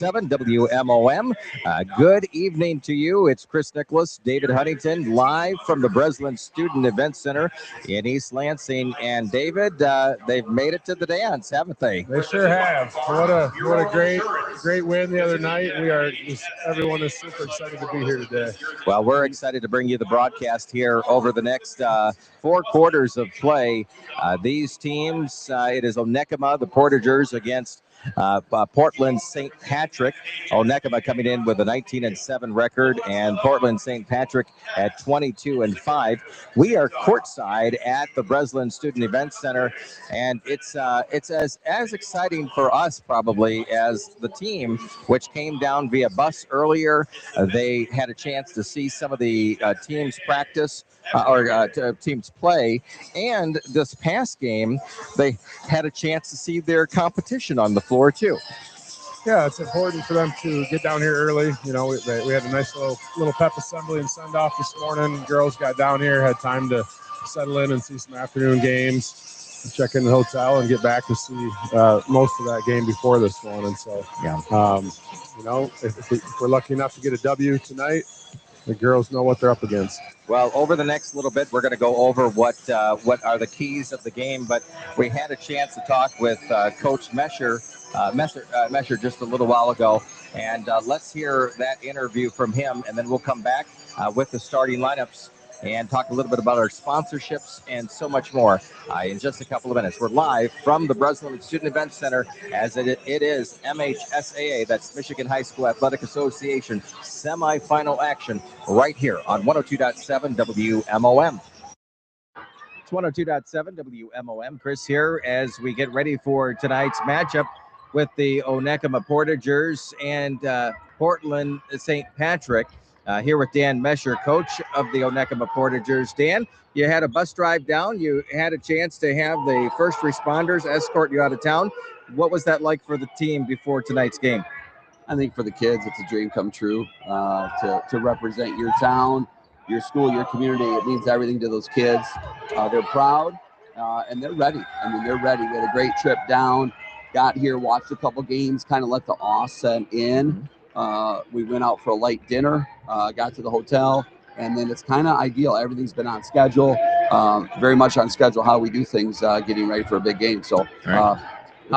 WMOM. Good evening to you. It's Chris Nicholas, David Huntington, live from the Breslin Student Event Center in East Lansing. And David, they've made it to the dance, haven't they? They sure have. What a great win the other night. Everyone is super excited to be here today. Well, we're excited to bring you the broadcast here over the next 4 quarters of play. These teams, it is Onekama, the Portagers, against Portland St. Patrick. Onekama coming in with a 19-7 record, and Portland St. Patrick at 22-5. We are courtside at the Breslin Student Event Center, and it's as exciting for us probably as the team, which came down via bus earlier. They had a chance to see some of the teams practice teams play, and this past game they had a chance to see their competition on the floor too. Yeah, it's important for them to get down here early. You know, we had a nice little pep assembly and send off this morning. Girls got down here, had time to settle in and see some afternoon games, check in the hotel, and get back to see most of that game before this one. And so, you know, if we're lucky enough to get a W tonight, the girls know what they're up against. Well, over the next little bit, we're going to go over what are the keys of the game. But we had a chance to talk with Coach Mesher just a little while ago. And let's hear that interview from him. And then we'll come back with the starting lineups and talk a little bit about our sponsorships and so much more in just a couple of minutes. We're live from the Breslin Student Event Center as it is MHSAA, that's Michigan High School Athletic Association, semifinal action right here on 102.7 WMOM. It's 102.7 WMOM. Chris here as we get ready for tonight's matchup with the Onekama Portagers and Portland St. Patrick. Here with Dan Mesher, coach of the Onekama Portagers. Dan, you had a bus drive down. You had a chance to have the first responders escort you out of town. What was that like for the team before tonight's game? I think for the kids, it's a dream come true to represent your town, your school, your community. It means everything to those kids. They're proud and they're ready. I mean, they're ready. We had a great trip down, got here, watched a couple games, kind of let the awe set in. We went out for a light dinner, got to the hotel, and then it's kind of ideal. Everything's been on schedule, very much on schedule how we do things, getting ready for a big game. So the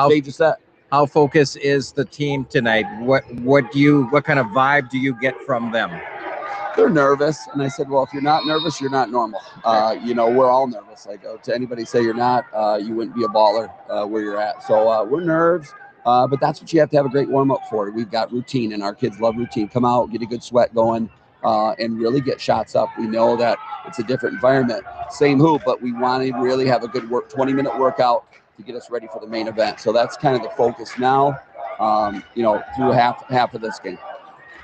stage is set. How focused is the team tonight? What kind of vibe do you get from them? They're nervous, and I said, well, if you're not nervous, you're not normal. You know, we're all nervous. Like, to anybody say you're not, you wouldn't be a baller where you're at. So we're nervous. But that's what you have to have a great warm-up for. We've got routine, and our kids love routine. Come out, get a good sweat going, and really get shots up. We know that it's a different environment, same hoop, but we want to really have a good 20-minute workout to get us ready for the main event. So that's kind of the focus now, you know, through half of this game.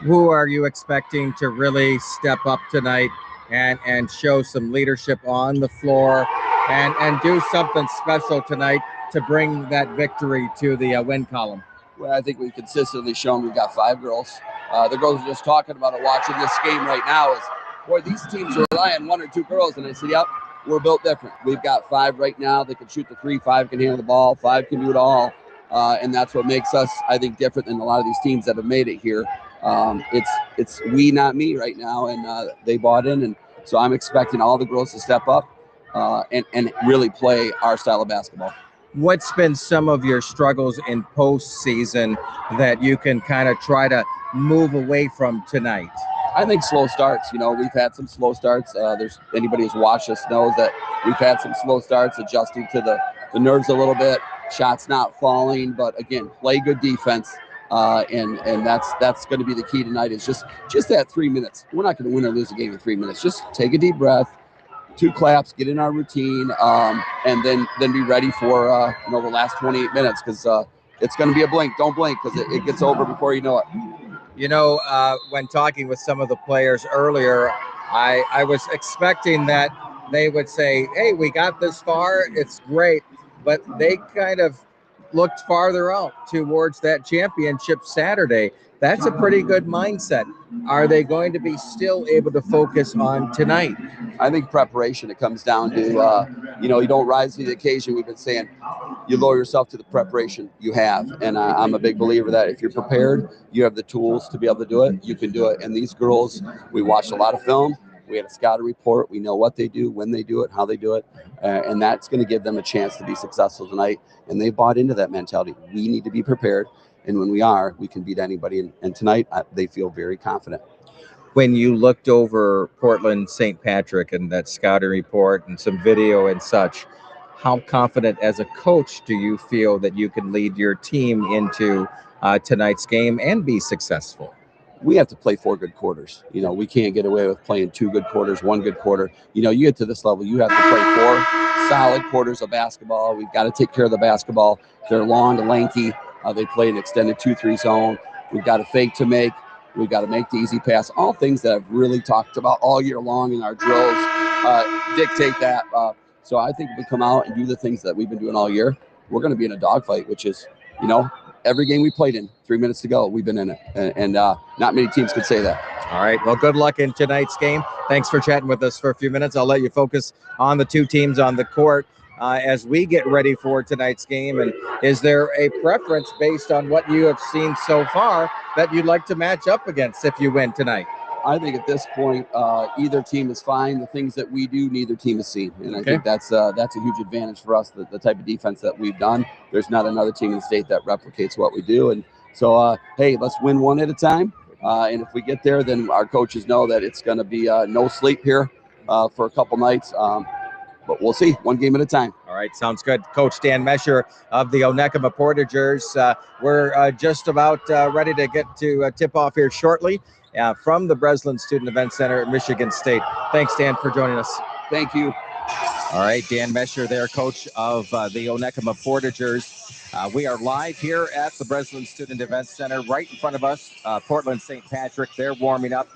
Who are you expecting to really step up tonight and show some leadership on the floor and do something special tonight to bring that victory to the win column? Well, I think we've consistently shown we've got 5 girls. The girls are just talking about it, watching this game right now is, boy, these teams rely on 1 or 2 girls. And I said, yep, we're built different. We've got 5 right now that can shoot the 3, 5 can handle the ball, 5 can do it all. And that's what makes us, I think, different than a lot of these teams that have made it here. It's we, not me right now. And they bought in. And so I'm expecting all the girls to step up and really play our style of basketball. What's been some of your struggles in postseason that you can kind of try to move away from tonight? I think slow starts. You know, we've had some slow starts. There's anybody who's watched us knows that we've had some slow starts, adjusting to the nerves a little bit, shots not falling, but again, play good defense. And that's going to be the key tonight, is just that 3 minutes. We're not going to win or lose a game in 3 minutes. Just take a deep breath, 2 claps, get in our routine, and then be ready for you know, the last 28 minutes, because it's going to be a blink. Don't blink, because it gets over before you know it. You know, when talking with some of the players earlier, I was expecting that they would say, hey, we got this far, it's great, but they kind of looked farther out towards that championship Saturday. That's a pretty good mindset. Are they going to be still able to focus on tonight? I think preparation, it comes down to, you don't rise to the occasion. We've been saying you lower yourself to the preparation you have. And I'm a big believer that if you're prepared, you have the tools to be able to do it, you can do it. And these girls, we watched a lot of film. We had a scouting report. We know what they do, when they do it, how they do it. And that's going to give them a chance to be successful tonight. And they bought into that mentality. We need to be prepared. And when we are, we can beat anybody. And tonight, they feel very confident. When you looked over Portland St. Patrick and that scouting report and some video and such, how confident as a coach do you feel that you can lead your team into tonight's game and be successful? We have to play 4 good quarters. We can't get away with playing 2 good quarters, 1 good quarter. You get to this level, you have to play 4 solid quarters of basketball. We've got to take care of the basketball. They're long and lanky. They play an extended 2-3 zone. We've got to fake to make. We've got to make the easy pass. All things that I've really talked about all year long in our drills dictate that. So I think if we come out and do the things that we've been doing all year, we're going to be in a dogfight, which is, every game we played in, 3 minutes to go, we've been in it. And not many teams could say that. All right. Well, good luck in tonight's game. Thanks for chatting with us for a few minutes. I'll let you focus on the 2 teams on the court as we get ready for tonight's game. And is there a preference based on what you have seen so far that you'd like to match up against if you win tonight? I think at this point, either team is fine. The things that we do, neither team has seen. And I think that's a huge advantage for us, the type of defense that we've done. There's not another team in the state that replicates what we do. And so, hey, let's win one at a time. And if we get there, then our coaches know that it's going to be no sleep here for a couple nights. But we'll see, 1 game at a time. All right, sounds good. Coach Dan Mesher of the Onekama Portagers. We're just about ready to get to tip off here shortly from the Breslin Student Event Center at Michigan State. Thanks, Dan, for joining us. Thank you. All right, Dan Mesher there, coach of the Onekama Portagers. We are live here at the Breslin Student Event Center. Right in front of us, Portland St. Patrick. They're warming up.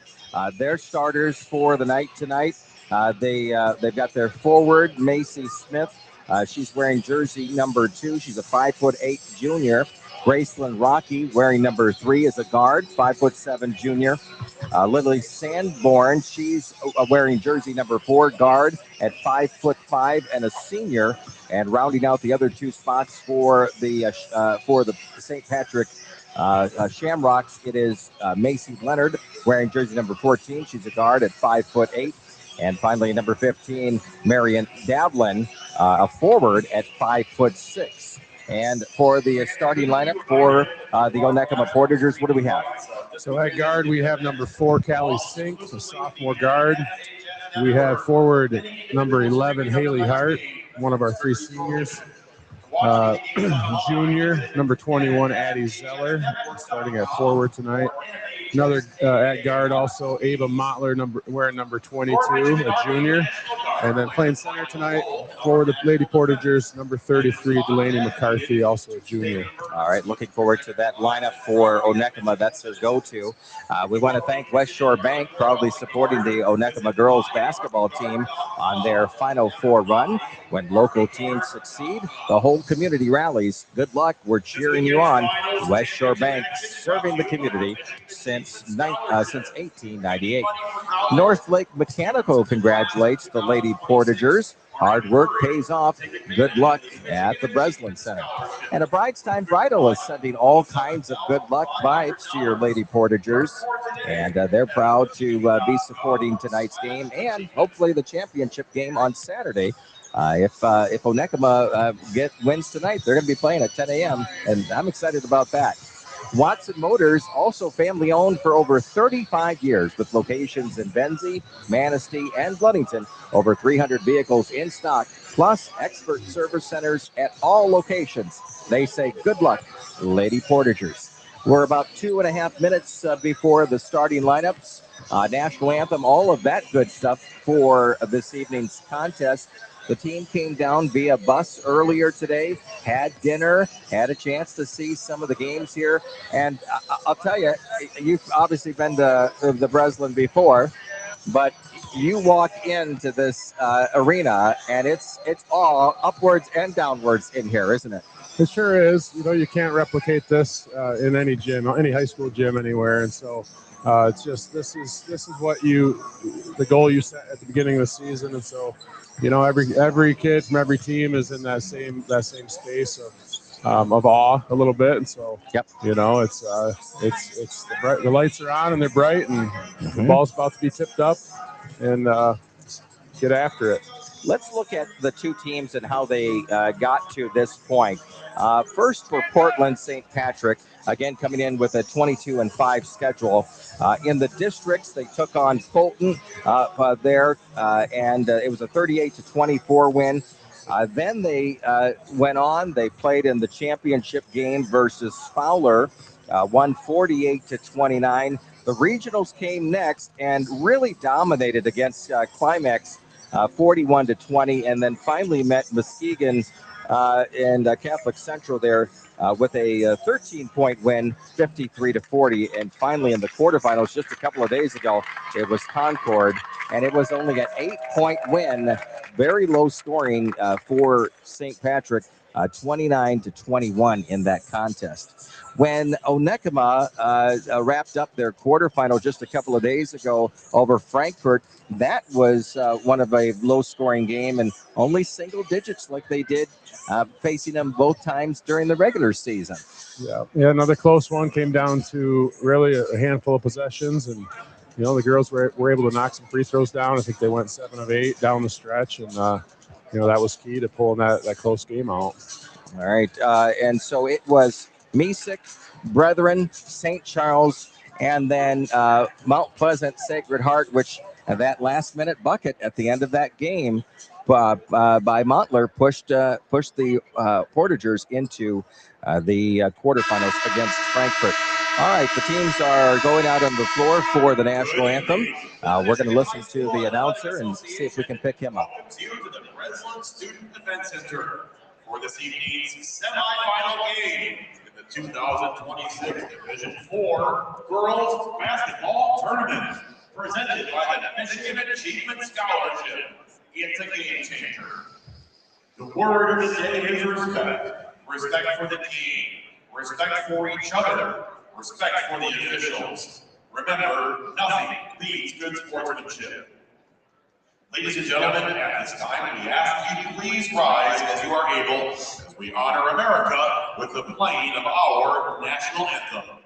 Their starters for the night tonight. They've got their forward, Macy Smith. She's wearing jersey number 2. She's a 5'8" junior. Breslin Rocky wearing number 3 as a guard, 5'7" junior. Lily Sanborn, she's wearing jersey number 4, guard at 5'5" and a senior. And rounding out the other 2 spots for the St. Patrick Shamrocks, it is Macy Leonard wearing jersey number 14. She's a guard at 5'8". And finally, number 15, Marion Davlin, a forward at 5'6". And for the starting lineup for the Onekama Portagers, what do we have? So at guard, we have number 4, Callie Sink, a sophomore guard. We have forward number 11, Haley Hart, one of our 3 seniors. Junior, number 21, Addie Zeller, starting at forward tonight. Another at guard, also Ava Mottler, wearing number 22, a junior. And then playing center tonight for the Lady Portagers, number 33, Delaney McCarthy, also a junior. All right, looking forward to that lineup for Onekama. That's their go-to. We want to thank West Shore Bank, proudly supporting the Onekama girls basketball team on their Final Four run. When local teams succeed, the whole community rallies. Good luck. We're cheering you on. West Shore Bank, serving the community since 1898. North Lake Mechanical congratulates the Lady Portagers. Hard work pays off. Good luck at the Breslin Center. And a Bride's-Time Bridal is sending all kinds of good luck vibes to your Lady Portagers. And they're proud to be supporting tonight's game and hopefully the championship game on Saturday. If Onekama wins tonight, they're going to be playing at 10 a.m., and I'm excited about that. Watson Motors, also family owned for over 35 years with locations in Benzie, Manistee, and Bloomington. Over 300 vehicles in stock, plus expert service centers at all locations. They say good luck, Lady Portagers. We're about 2.5 minutes before the starting lineups. National anthem, all of that good stuff for this evening's contest. The team came down via bus earlier today, had dinner, had a chance to see some of the games here. And I'll tell you, you've obviously been to the Breslin before, but you walk into this arena and it's all upwards and downwards in here, isn't it? It sure is. You know, you can't replicate this in any gym, any high school gym anywhere. And so it's just this is what the goal you set at the beginning of the season. And so, you know, every kid from every team is in that same space of awe a little bit. And so, yep, you know, it's the lights are on and they're bright, and the ball's about to be tipped up, and get after it. Let's look at the two teams and how they got to this point. First, for Portland St. Patrick, again coming in with a 22-5 schedule. In the districts, they took on Fulton there, and it was a 38-24 win. Then they went on. They played in the championship game versus Fowler, won 48-29. The regionals came next and really dominated against Climax, 41-20, and then finally met Muskegon and Catholic Central there with a 13-point win, 53-40. And finally in the quarterfinals just a couple of days ago, it was Concord, and it was only an 8-point win, very low scoring for St. Patrick, 29-21 in that contest. When Onekama wrapped up their quarterfinal just a couple of days ago over Frankfurt, that was one of a low-scoring game and only single digits like they did facing them both times during the regular season. Yeah, another close one came down to really a handful of possessions, and you know, the girls were able to knock some free throws down. I think they went 7 of 8 down the stretch, and you know, that was key to pulling that close game out. All right, and so it was Mesick, Brethren, St. Charles, and then Mount Pleasant Sacred Heart, which that last-minute bucket at the end of that game by Montler pushed the Portagers into the quarterfinals against Frankfurt. All right, the teams are going out on the floor for the national anthem. We're going to listen to the announcer and see if we can pick him up. Welcome you to the Breslin Student Event Center for this evening's semifinal game in the 2026 Division 4 Girls Basketball Tournament, presented by the Michigan Achievement Scholarship. It's a game changer. The word of the day is respect. Respect for the team. Respect for each other. Respect for the officials. Remember, nothing beats good sportsmanship. Ladies and gentlemen, at this time, we ask you to please rise as you are able, as we honor America with the playing of our national anthem.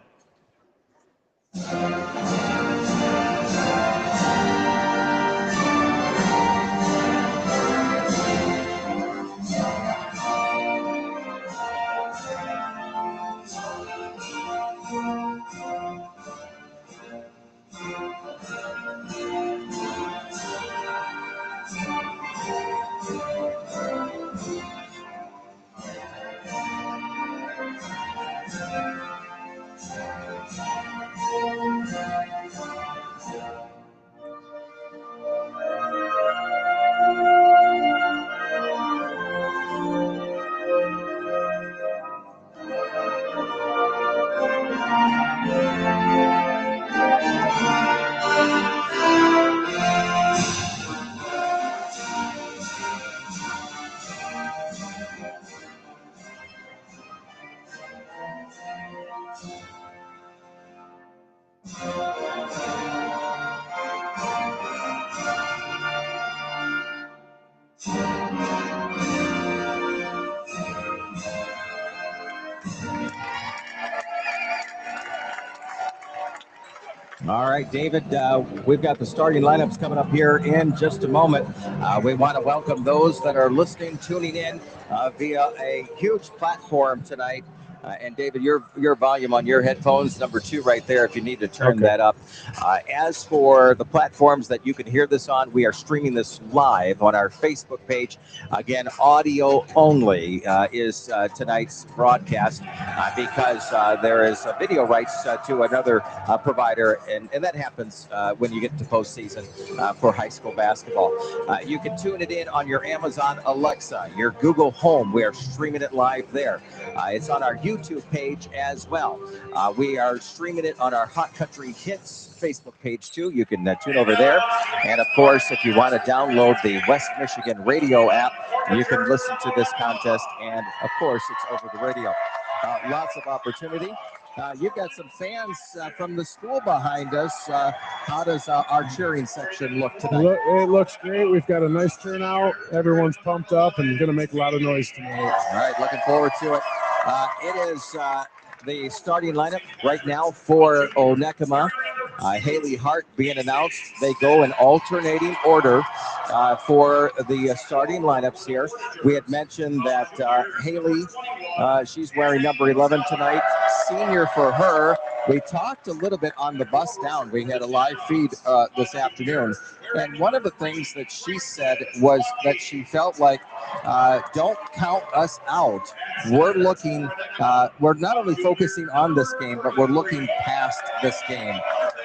All right, David, we've got the starting lineups coming up here in just a moment. We want to welcome those that are listening, tuning in via a huge platform tonight. And David, your volume on your headphones, number 2 right there, if you need to turn that up. As for the platforms that you can hear this on, we are streaming this live on our Facebook page. Again, audio only is tonight's broadcast because there is video rights to another provider, and that happens when you get to postseason for high school basketball. You can tune it in on your Amazon Alexa, your Google Home. We are streaming it live there. It's on our YouTube page as well. We are streaming it on our Hot Country Hits Facebook page too. You can tune over there. And of course, if you want to download the West Michigan radio app, you can listen to this contest. And of course, it's over the radio. Lots of opportunity. You've got some fans from the school behind us. How does our cheering section look tonight? It looks great. We've got a nice turnout. Everyone's pumped up and going to make a lot of noise tonight. All right, looking forward to it. It is the starting lineup right now for Onekama. Haley Hart being announced. They go in alternating order for the starting lineups here. We had mentioned that Haley, she's wearing number 11 tonight. Senior for her. We talked a little bit on the bus down. We had a live feed this afternoon. And one of the things that she said was that she felt like, don't count us out. We're looking, we're not only focusing on this game, but we're looking past this game.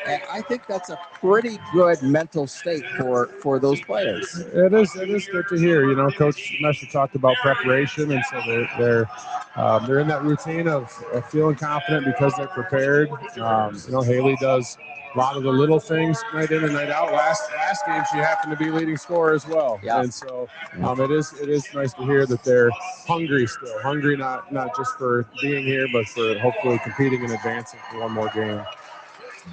And I think that's a pretty good mental state for those players. It is good to hear. You know, Coach Messer talked about preparation, and so they're in that routine of feeling confident because they're prepared. You know, Haley does a lot of the little things night in and night out. Last game, she happened to be leading scorer as well. Yeah. And so it is nice to hear that they're hungry still. Hungry not just for being here, but for hopefully competing and advancing for one more game.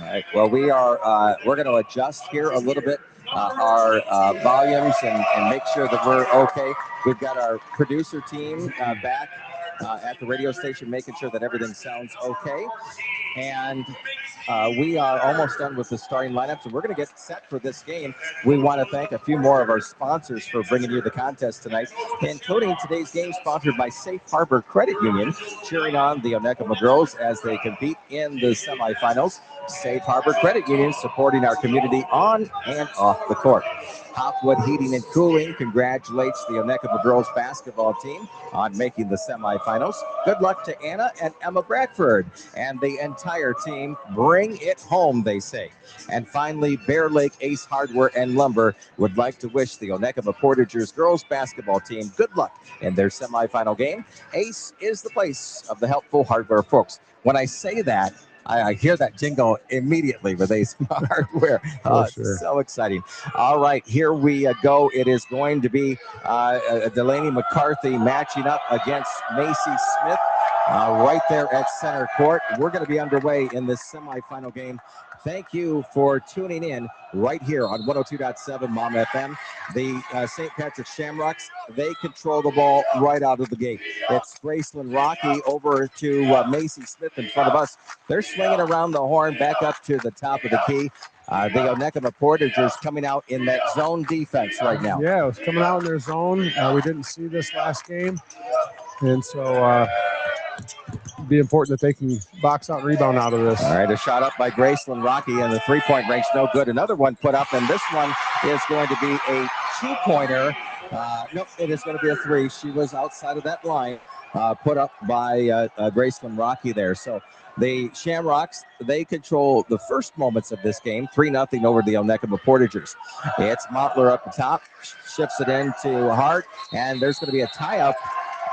All right. Well, we're going to adjust here a little bit our volumes and make sure that we're okay. We've got our producer team back at the radio station, making sure that everything sounds okay. And we are almost done with the starting lineups, and we're going to get set for this game. We want to thank a few more of our sponsors for bringing you the contest tonight, including today's game sponsored by Safe Harbor Credit Union, cheering on the Onekama girls as they compete in the semifinals. Safe Harbor Credit Union supporting our community on and off the court. Hopwood Heating and Cooling congratulates the Onekama girls basketball team on making the semifinals. Good luck to Anna and Emma Bradford and the entire team. Bring it home, they say. And finally, Bear Lake Ace Hardware and Lumber would like to wish the Onekama Portagers girls basketball team good luck in their semifinal game. Ace is the place of the helpful hardware folks. When I say that, I hear that jingle immediately with Ace Hardware. Sure. So exciting. All right, here we go. It is going to be Delaney McCarthy matching up against Macy Smith right there at center court. We're going to be underway in this semifinal game. Thank you for tuning in right here on 102.7 MOM FM. The St. Patrick Shamrocks, they control the ball right out of the gate. It's Breslin Rocky over to Macy Smith in front of us. They're swinging around the horn back up to the top of the key. The Onekama Portagers coming out in that zone defense right now. Yeah, it was coming out in their zone. We didn't see this last game. And so be important that they can box out and rebound out of this. All right, a shot up by Breslin Rocky, and the three-point range no good. Another one put up, and this one is going to be a two-pointer. Nope, it is going to be a three. She was outside of that line, put up by Breslin Rocky there. So the Shamrocks, they control the first moments of this game, 3-0 over the Onekama Portagers. It's Mottler up the top, shifts it into Hart, and there's going to be a tie-up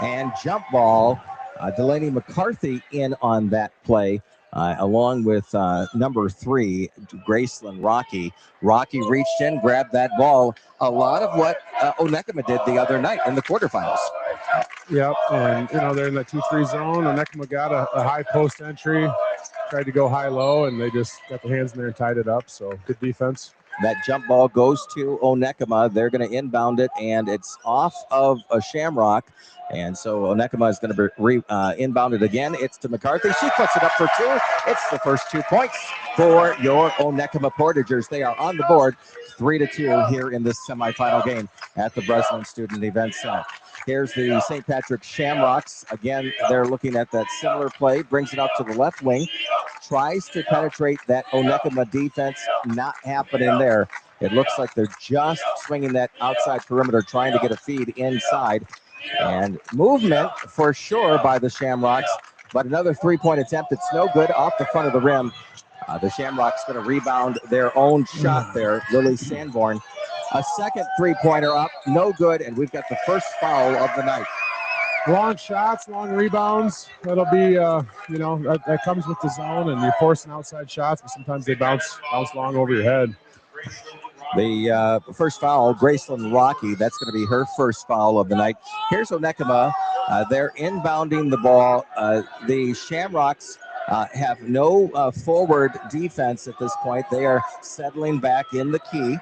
and jump ball. Delaney McCarthy in on that play, along with number 3, Breslin Rocky. Rocky reached in, grabbed that ball. A lot of what Onekama did the other night in the quarterfinals. Yep, and you know they're in the 2-3 zone. Onekama got a high post entry, tried to go high-low, and they just got their hands in there and tied it up. So good defense. That jump ball goes to Onekama. They're going to inbound it, and it's off of a Shamrock. And so Onekama is going to inbound it again. It's to McCarthy. She puts it up for 2. It's the first 2 points for your Onekama Portagers. They are on the board 3-2 here in this semifinal game at the Breslin Student Event Center. Here's the St. Patrick Shamrocks. Again, they're looking at that similar play. Brings it up to the left wing. Tries to penetrate that Onekama defense. Not happening there. It looks like they're just swinging that outside perimeter, trying to get a feed inside. And movement for sure by the Shamrocks. But another three-point attempt. It's no good off the front of the rim. The Shamrocks going to rebound their own shot there. Lily Sanborn. A second three-pointer up, no good, and we've got the first foul of the night. long shots, long rebounds. That'll be, you know, that comes with the zone, and you're forcing outside shots, but sometimes they bounce long over your head. The first foul, Breslin Rocky, that's going to be her first foul of the night. Here's Onekama. They're inbounding the ball. The Shamrocks have no forward defense at this point. They are settling back in the key.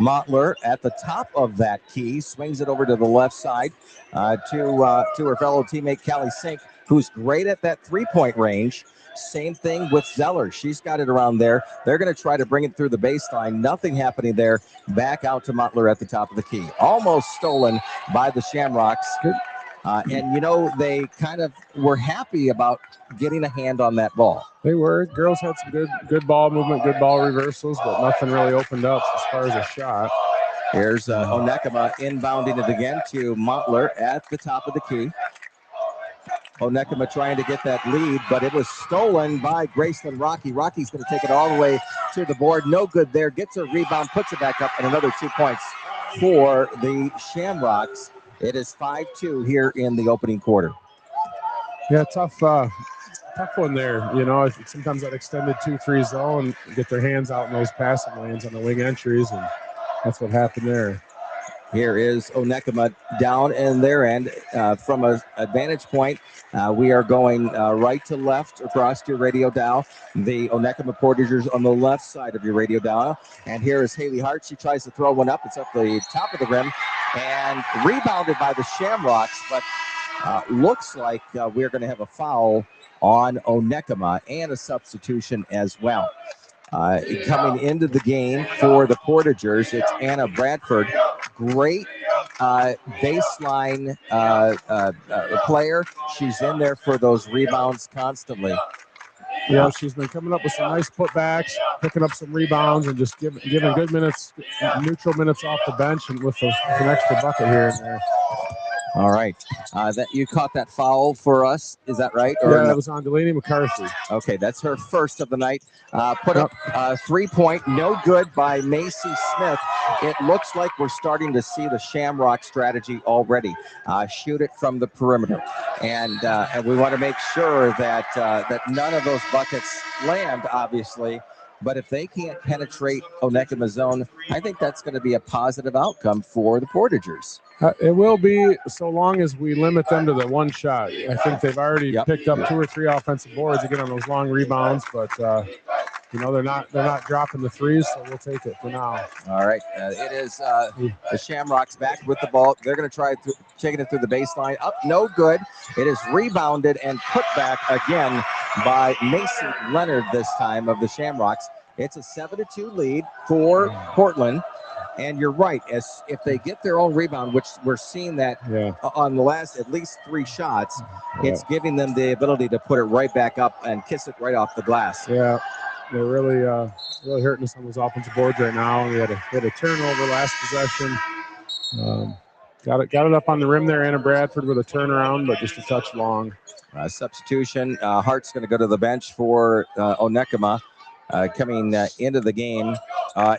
Mottler at the top of that key swings it over to the left side to her fellow teammate Callie Sink, who's great at that three-point range. Same thing with Zeller. She's got it around there. They're going to try to bring it through the baseline. Nothing happening there. Back out to Mottler at the top of the key. Almost stolen by the Shamrocks. And, you know, they kind of were happy about getting a hand on that ball. They were. Girls had some good ball movement, good ball reversals, but nothing really opened up as far as a shot. Here's Onekama inbounding it again to Mottler at the top of the key. Onekama trying to get that lead, but it was stolen by Breslin Rocky. Rocky's going to take it all the way to the board. No good there. Gets a rebound, puts it back up, and another 2 points for the Shamrocks. It is 5-2 here in the opening quarter. Yeah, tough one there. You know, sometimes that extended 2-3 zone, get their hands out in those passing lanes on the wing entries, and that's what happened there. Here is Onekama down in their end from an advantage point. We are going right to left across your radio dial. The Onekama Portagers on the left side of your radio dial. And here is Haley Hart. She tries to throw one up. It's up the top of the rim and rebounded by the Shamrocks. But looks like we're going to have a foul on Onekama and a substitution as well. Coming into the game for the Portagers, it's Anna Bradford. Great baseline player. She's in there for those rebounds constantly. Yeah, she's been coming up with some nice putbacks, picking up some rebounds, and just giving good minutes, neutral minutes off the bench, and with an extra bucket here and there. All right. That you caught that foul for us, is that right? Or yeah, it was on Delaney McCarthy. Okay, that's her first of the night. Put up 3-point, no good by Macy Smith. It looks like we're starting to see the Shamrock strategy already. Shoot it from the perimeter, and we want to make sure that that none of those buckets land, obviously. But if they can't penetrate Onekama zone, I think that's going to be a positive outcome for the Portagers. It will be, so long as we limit them to the one shot. I think they've already picked up 2 or 3 offensive boards again on those long rebounds, but you know, they're not dropping the threes, so we'll take it for now. All right, it is the Shamrocks back with the ball. They're going to try taking it through the baseline. Up, no good. It is rebounded and put back again by Macy Leonard this time of the Shamrocks. It's a 7-2 lead for Portland. And you're right, as if they get their own rebound, which we're seeing that on the last at least 3 shots, it's giving them the ability to put it right back up and kiss it right off the glass. Yeah, they're really hurting us on those offensive boards right now. We had a turnover last possession. Got it up on the rim there. Anna Bradford with a turnaround, but just a touch long. Substitution. Hart's going to go to the bench for Onekama. Coming into the game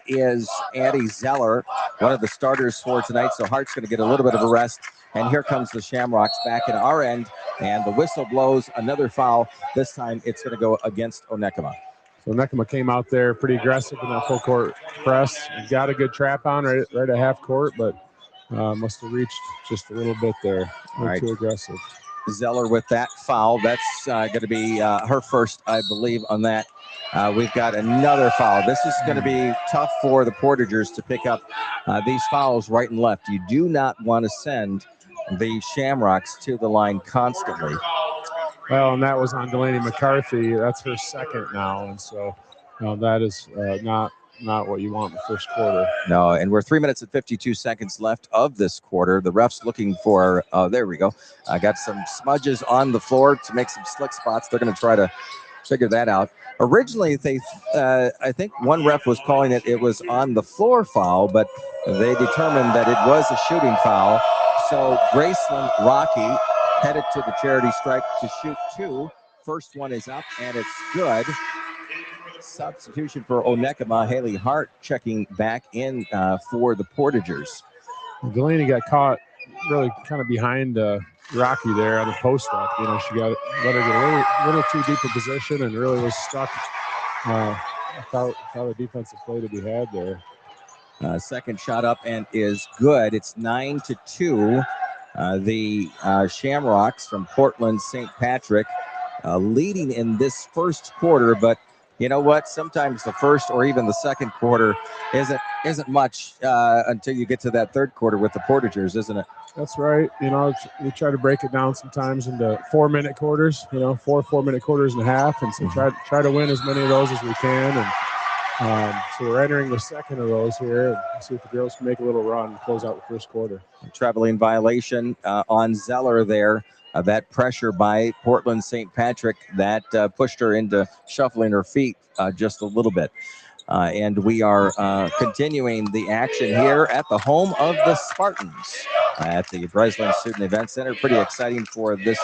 is Addie Zeller, one of the starters for tonight. So Hart's going to get a little bit of a rest. And here comes the Shamrocks back in our end. And the whistle blows, another foul. This time it's going to go against Onekama. So Onekama came out there pretty aggressive in that full court press. Got a good trap on right at half court, but must have reached just a little bit there. Not too aggressive. Zeller with that foul. That's going to be her first, I believe, on that. We've got another foul. This is going to be tough for the Portagers to pick up these fouls right and left. You do not want to send the Shamrocks to the line constantly. Well, and that was on Delaney McCarthy. That's her second now, and so that is not what you want in the first quarter. No, and we're 3 minutes and 52 seconds left of this quarter. The ref's looking for, there we go. I got some smudges on the floor to make some slick spots. They're going to try to figure that out. Originally, I think one ref was calling it was on the floor foul, but they determined that it was a shooting foul. So Breslin Rocky headed to the charity stripe to shoot 2. First one is up, and it's good. Substitution for Onekama. Haley Hart checking back in for the Portagers. Delaney got caught really kind of behind Rocky there on the post up. You know, she got it, let her get a little too deep in position and really was stuck. Without a defensive play to be had there. Second shot up and is good. It's 9-2. The Shamrocks from Portland St. Patrick leading in this first quarter, but you know what? Sometimes the first or even the second quarter isn't much until you get to that third quarter with the Portagers, isn't it? That's right. You know, we try to break it down sometimes into 4-minute quarters. You know, 4-minute quarters and a half, and so try to win as many of those as we can. And so we're entering the second of those here, and see if the girls can make a little run and close out the first quarter. Traveling violation on Zeller there. That pressure by Portland St. Patrick that pushed her into shuffling her feet just a little bit. And we are continuing the action here at the home of the Spartans at the Breslin Student Event Center. Pretty exciting for this,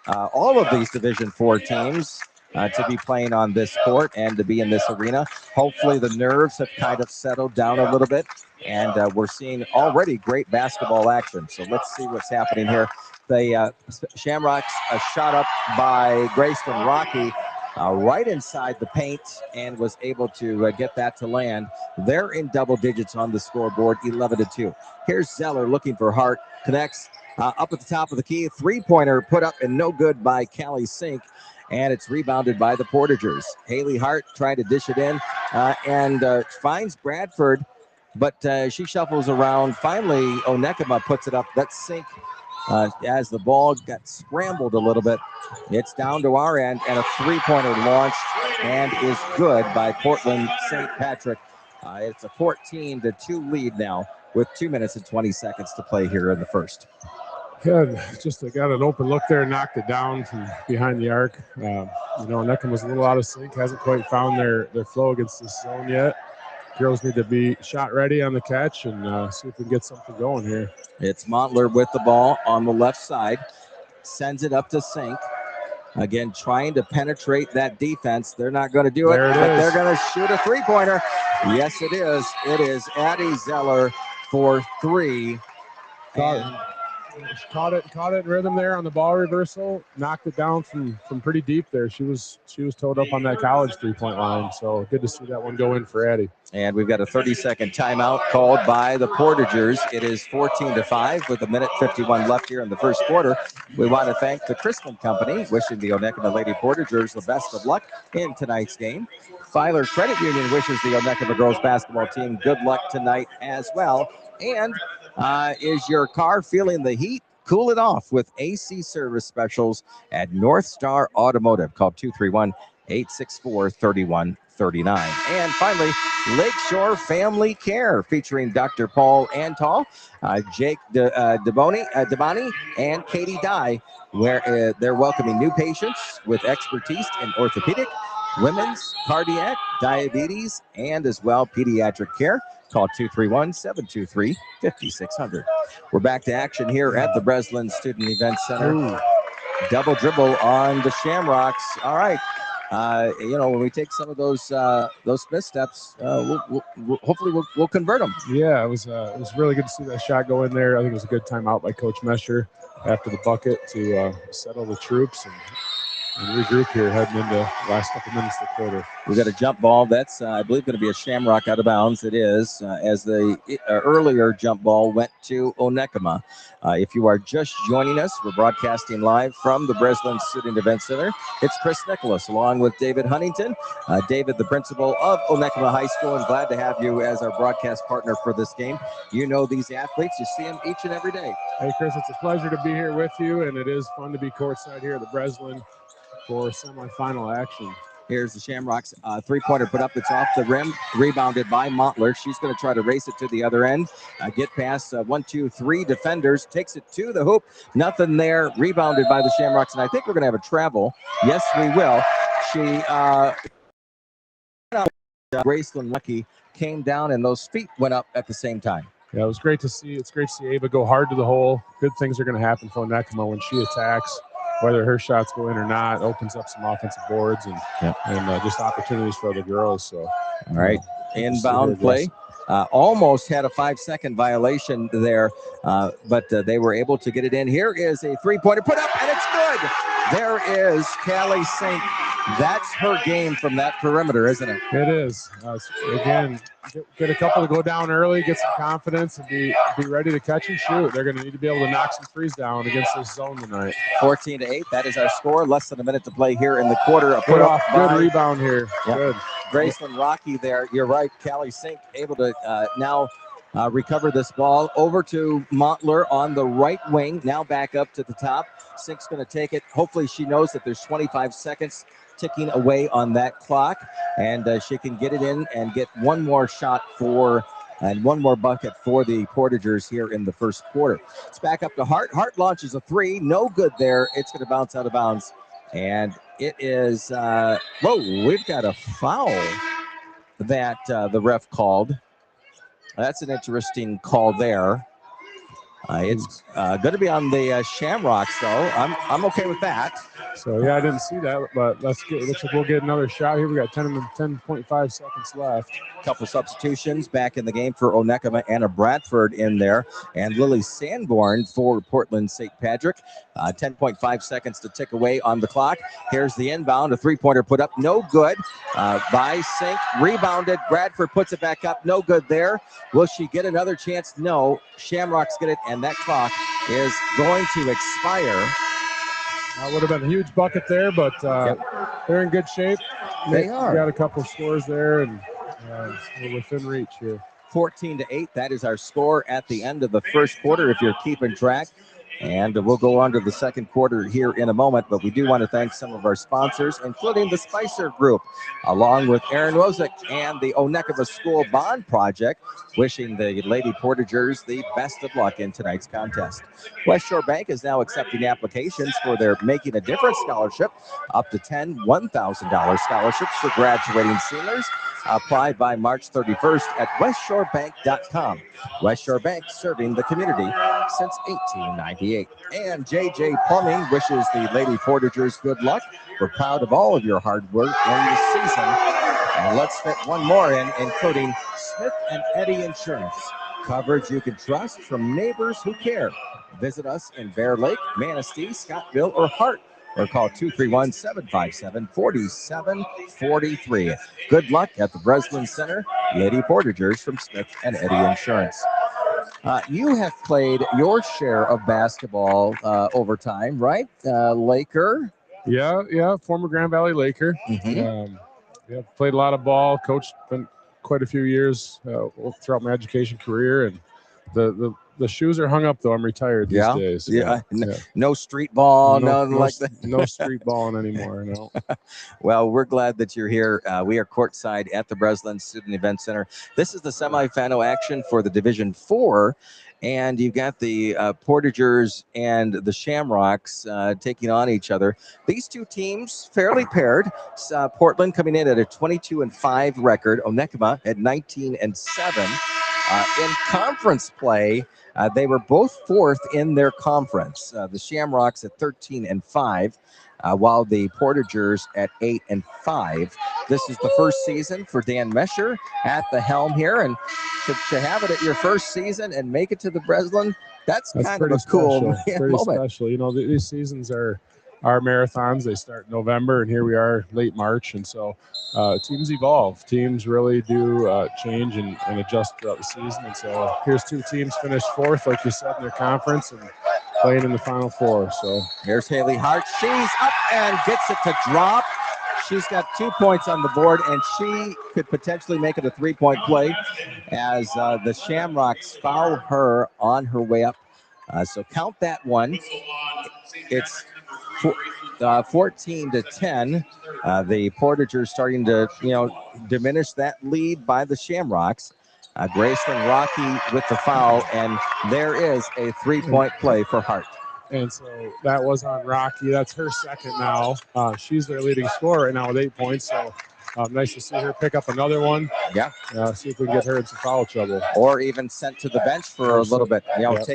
all of these Division IV teams to be playing on this court and to be in this arena. Hopefully the nerves have kind of settled down a little bit, and we're seeing already great basketball action. So let's see what's happening here. The Shamrocks shot up by Breslin Rocky right inside the paint and was able to get that to land. They're in double digits on the scoreboard, 11-2. Here's Zeller looking for Hart, connects up at the top of the key. Three-pointer put up and no good by Callie Sink, and it's rebounded by the Portagers. Haley Hart trying to dish it in and finds Bradford, but she shuffles around. Finally, Onekama puts it up. That's Sink. As the ball got scrambled a little bit, it's down to our end, and a three-pointer launched and is good by Portland St. Patrick. It's a 14-2 lead now with 2 minutes and 20 seconds to play here in the first. Good. Just got an open look there, knocked it down from behind the arc. You know, Neckham was a little out of sync, hasn't quite found their flow against this zone yet. Girls need to be shot ready on the catch and see if we can get something going here. It's Montler with the ball on the left side, sends it up to Sink. Again, trying to penetrate that defense. They're not going to do it, but they're going to shoot a three-pointer. Yes, it is. It is Addie Zeller for three. Caught it in rhythm there on the ball reversal. Knocked it down from pretty deep there. She was towed up on that college three-point line. So good to see that one go in for Addie. And we've got a 30-second timeout called by the Portagers. It is 14-5 with 1:51 left here in the first quarter. We want to thank the Crispin Company, wishing the Onekama Lady Portagers the best of luck in tonight's game. Filer Credit Union wishes the Onekama girls basketball team good luck tonight as well. And is your car feeling the heat? Cool it off with AC service specials at North Star Automotive. Call 231-864-3139. And finally, Lakeshore Family Care, featuring Dr. Paul Antal, Jake Devani, and Katie Dye, where they're welcoming new patients with expertise in orthopedic, women's, cardiac, diabetes, and as well pediatric care. Call 231-723-5600. We're back to action here at the Breslin Student Event Center. Ooh. Double dribble on the Shamrocks. All right. You know, when we take some of those missteps, hopefully we'll convert them. Yeah, it was really good to see that shot go in there. I think it was a good timeout by Coach Mesher after the bucket to settle the troops and regroup here heading into the last couple minutes of the quarter. We've got a jump ball that's, I believe, going to be a Shamrock out of bounds. It is, as the earlier jump ball went to Onekama. If you are just joining us, we're broadcasting live from the Breslin Student Event Center. It's Chris Nicholas along with David Huntington. David, the principal of Onekama High School, and glad to have you as our broadcast partner for this game. You know these athletes. You see them each and every day. Hey, Chris, it's a pleasure to be here with you, and it is fun to be courtside here at the Breslin for semifinal action. Here's the Shamrocks three-pointer put up. It's off the rim, rebounded by Montler. She's going to try to race it to the other end. Get past 1, 2, 3 defenders. Takes it to the hoop. Nothing there. Rebounded by the Shamrocks. And I think we're going to have a travel. Yes, we will. Breslin Lucky came down and those feet went up at the same time. Yeah, it was great to see. It's great to see Ava go hard to the hole. Good things are going to happen for Onekama when she attacks. Whether her shots go in or not, opens up some offensive boards and just opportunities for other girls. So, all right, inbound play almost had a 5-second violation there, but they were able to get it in. Here is a three-pointer put up, and it's good. There is Callie Sink. That's her game from that perimeter, isn't it? It is. Again, get a couple to go down early, get some confidence, and be ready to catch and shoot. They're going to need to be able to knock some threes down against this zone tonight. 14-8. That is our score. Less than a minute to play here in the quarter. A put off. Good rebound here. Yep. Good. Breslin Rocky there. You're right. Callie Sink able to now recover this ball over to Montler on the right wing. Now back up to the top. Sink's going to take it. Hopefully she knows that there's 25 seconds ticking away on that clock, and she can get it in and get one more shot and one more bucket for the Portagers here in the first quarter. It's back up to Hart. Hart launches a three. No good there. It's going to bounce out of bounds. And it is, we've got a foul that the ref called. That's an interesting call there. It's going to be on the Shamrocks, though. I'm okay with that. So, yeah, I didn't see that, but looks like we'll get another shot here. We got 10.5 seconds left. Couple substitutions back in the game for Onekama. Anna Bradford in there, and Lily Sanborn for Portland St. Patrick. 10.5 seconds to tick away on the clock. Here's the inbound. A three-pointer put up. No good by Sink. Rebounded. Bradford puts it back up. No good there. Will she get another chance? No. Shamrocks get it, and that clock is going to expire. That would have been a huge bucket there, but they're in good shape. They are. We got a couple scores there, and we're within reach here. 14-8. That is our score at the end of the first quarter, if you're keeping track. And we'll go on to the second quarter here in a moment, but we do want to thank some of our sponsors, including the Spicer Group, along with Aaron Rosick and the Onekama School Bond Project, wishing the Lady Portagers the best of luck in tonight's contest. West Shore Bank is now accepting applications for their Making a Difference Scholarship, up to 10 $1,000 scholarships for graduating seniors. Apply by March 31st at westshorebank.com. West Shore Bank, serving the community since 1898. And JJ Plumbing wishes the Lady Portagers good luck. We're proud of all of your hard work in the season. And let's fit one more in, including Smith and Eddy Insurance. Coverage you can trust from neighbors who care. Visit us in Bear Lake, Manistee, Scottville, or Hart, or call 231-757-4743. Good luck at the Breslin Center. Lady Portagers from Smith and Eddy Insurance. You have played your share of basketball over time, right? Laker. Yeah, former Grand Valley Laker. Played a lot of ball, coached quite a few years throughout my education career, and the shoes are hung up, though. I'm retired these days. No street ball, nothing like that. No street balling anymore, no. Well, we're glad that you're here. We are courtside at the Breslin Student Event Center. This is the semifinal action for the Division 4, and you've got the Portagers and the Shamrocks taking on each other. These two teams fairly paired. Portland coming in at a 22-5 record. Onekama at 19-7. In conference play, they were both fourth in their conference. The Shamrocks at 13-5, while the Portagers at 8-5. This is the first season for Dan Mesher at the helm here, and to have it at your first season and make it to the Breslin, that's kind of a cool moment. Pretty special. You know, these seasons are marathons. They start in November, and here we are late March, and so teams evolve. Teams really do change and adjust throughout the season, and so here's two teams finished fourth, like you said, in their conference and playing in the Final Four. So here's Haley Hart. She's up and gets it to drop. She's got 2 points on the board, and she could potentially make it a three-point play as the Shamrocks foul her on her way up. So count that one. It's 14-10. The Portagers starting to, diminish that lead by the Shamrocks. Breslin Rocky with the foul, and there is a three-point play for Hart. And so that was on Rocky. That's her second now. She's their leading scorer right now with 8 points. So Nice to see her pick up another one. Yeah. See if we can get her in some foul trouble. Or even sent to the bench for a little bit. You know, Yep.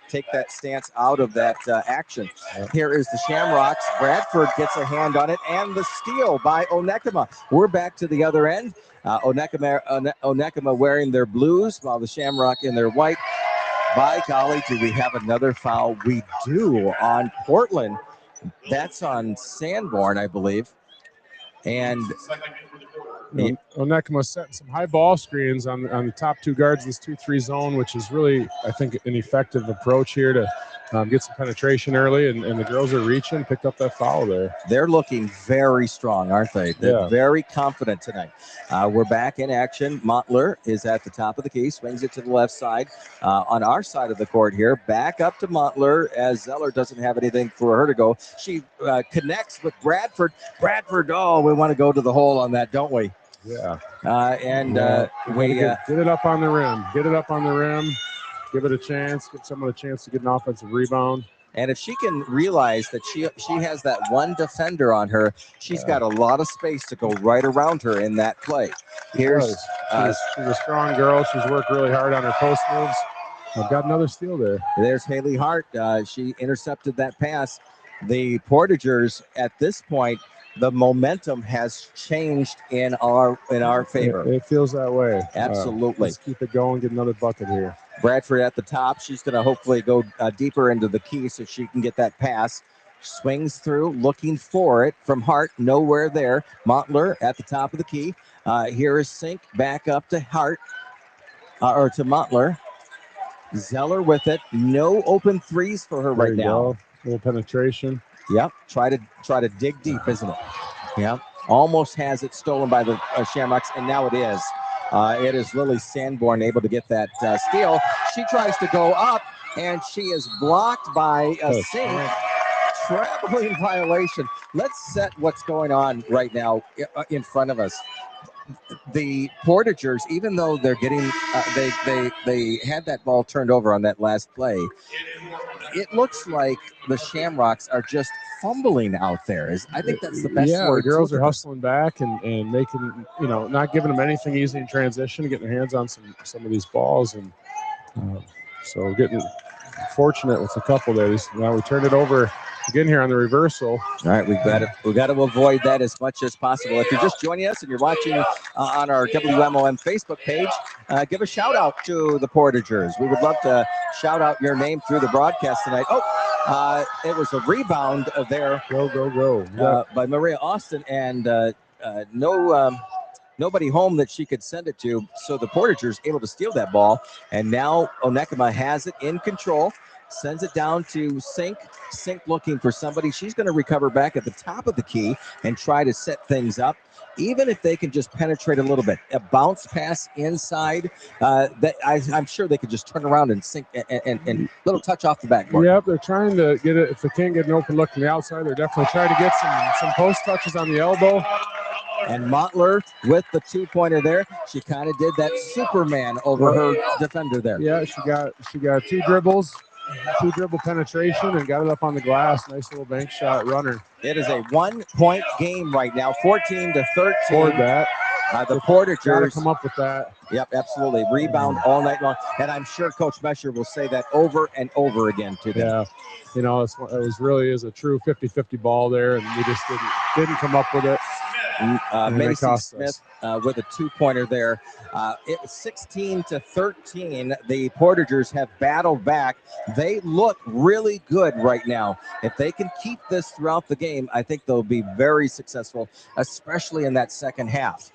take that stance out of that action. Yep. Here is the Shamrocks. Bradford gets a hand on it, and the steal by Onekama. We're back to the other end. Onekama wearing their blues while the Shamrock in their white. By golly, do we have another foul? We do on Portland. That's on Sanborn, I believe. And Onekama setting some high ball screens on the top two guards in this 2-3 zone, which is really, I think, an effective approach here to get some penetration early, and the girls are reaching, picked up that foul there. They're looking very strong, aren't they? They're very confident tonight. We're back in action. Montler is at the top of the key, swings it to the left side. On our side of the court here, back up to Montler as Zeller doesn't have anything for her to go. She connects with Bradford. Bradford, oh, we want to go to the hole on that, don't we? Yeah. We get it up on the rim. Get it up on the rim. Give it a chance. Give someone a chance to get an offensive rebound. And if she can realize that she has that one defender on her, she's got a lot of space to go right around her in that play. Here's she's a strong girl. She's worked really hard on her post moves. I've got another steal there. There's Haley Hart. She intercepted that pass. The Portagers at this point, the momentum has changed in our favor. It feels that way. Absolutely. Let's keep it going. Get another bucket here. Bradford at the top. She's going to hopefully go deeper into the key so she can get that pass. Swings through, looking for it from Hart. Nowhere there. Montler at the top of the key. Here is Sink back up to Hart or to Montler. Zeller with it. No open threes for her right now. A little penetration. Yep. Try to dig deep, isn't it? Yep. Almost has it stolen by the Shamrocks, and now it is. It is Lily Sanborn able to get that steal. She tries to go up, and she is blocked by a Sink. Traveling violation. Let's set what's going on right now in front of us. The Portagers, even though they're getting, they had that ball turned over on that last play. It looks like the Shamrocks are just fumbling out there. I think that's the best word. The girls are hustling back and making, not giving them anything easy in transition, getting their hands on some of these balls, and so getting fortunate with a couple there. Now we turn it over again here on the reversal. All right, we've got to avoid that as much as possible. If you're just joining us and you're watching on our WMOM Facebook page, give a shout out to the Portagers. We would love to shout out your name through the broadcast tonight. It was a rebound there. Go. By Maria Austin, and nobody home that she could send it to. So the Portagers able to steal that ball, and now Onekama has it in control. Sends it down to Sink. Sink looking for somebody. She's going to recover back at the top of the key and try to set things up. Even if they can just penetrate a little bit, a bounce pass inside, I'm sure they could just turn around and Sink and little touch off the backboard. Yep, they're trying to get it. If they can't get an open look from the outside, they're definitely trying to get some post touches on the elbow. And Montler with the two-pointer there. She kind of did that Superman over her defender there. Yeah, she got two dribble penetration and got it up on the glass. Nice little bank shot runner. It is a 1-point game right now, 14-13. Toward that. The Portagers got to come up with that. Yep, absolutely. Rebound all night long. And I'm sure Coach Mesher will say that over and over again to them. Yeah, it really is a true 50-50 ball there, and we just didn't come up with it. Macy Smith with a two-pointer there. It was 16-13. The Portagers have battled back. They look really good right now. If they can keep this throughout the game, I think they'll be very successful, especially in that second half.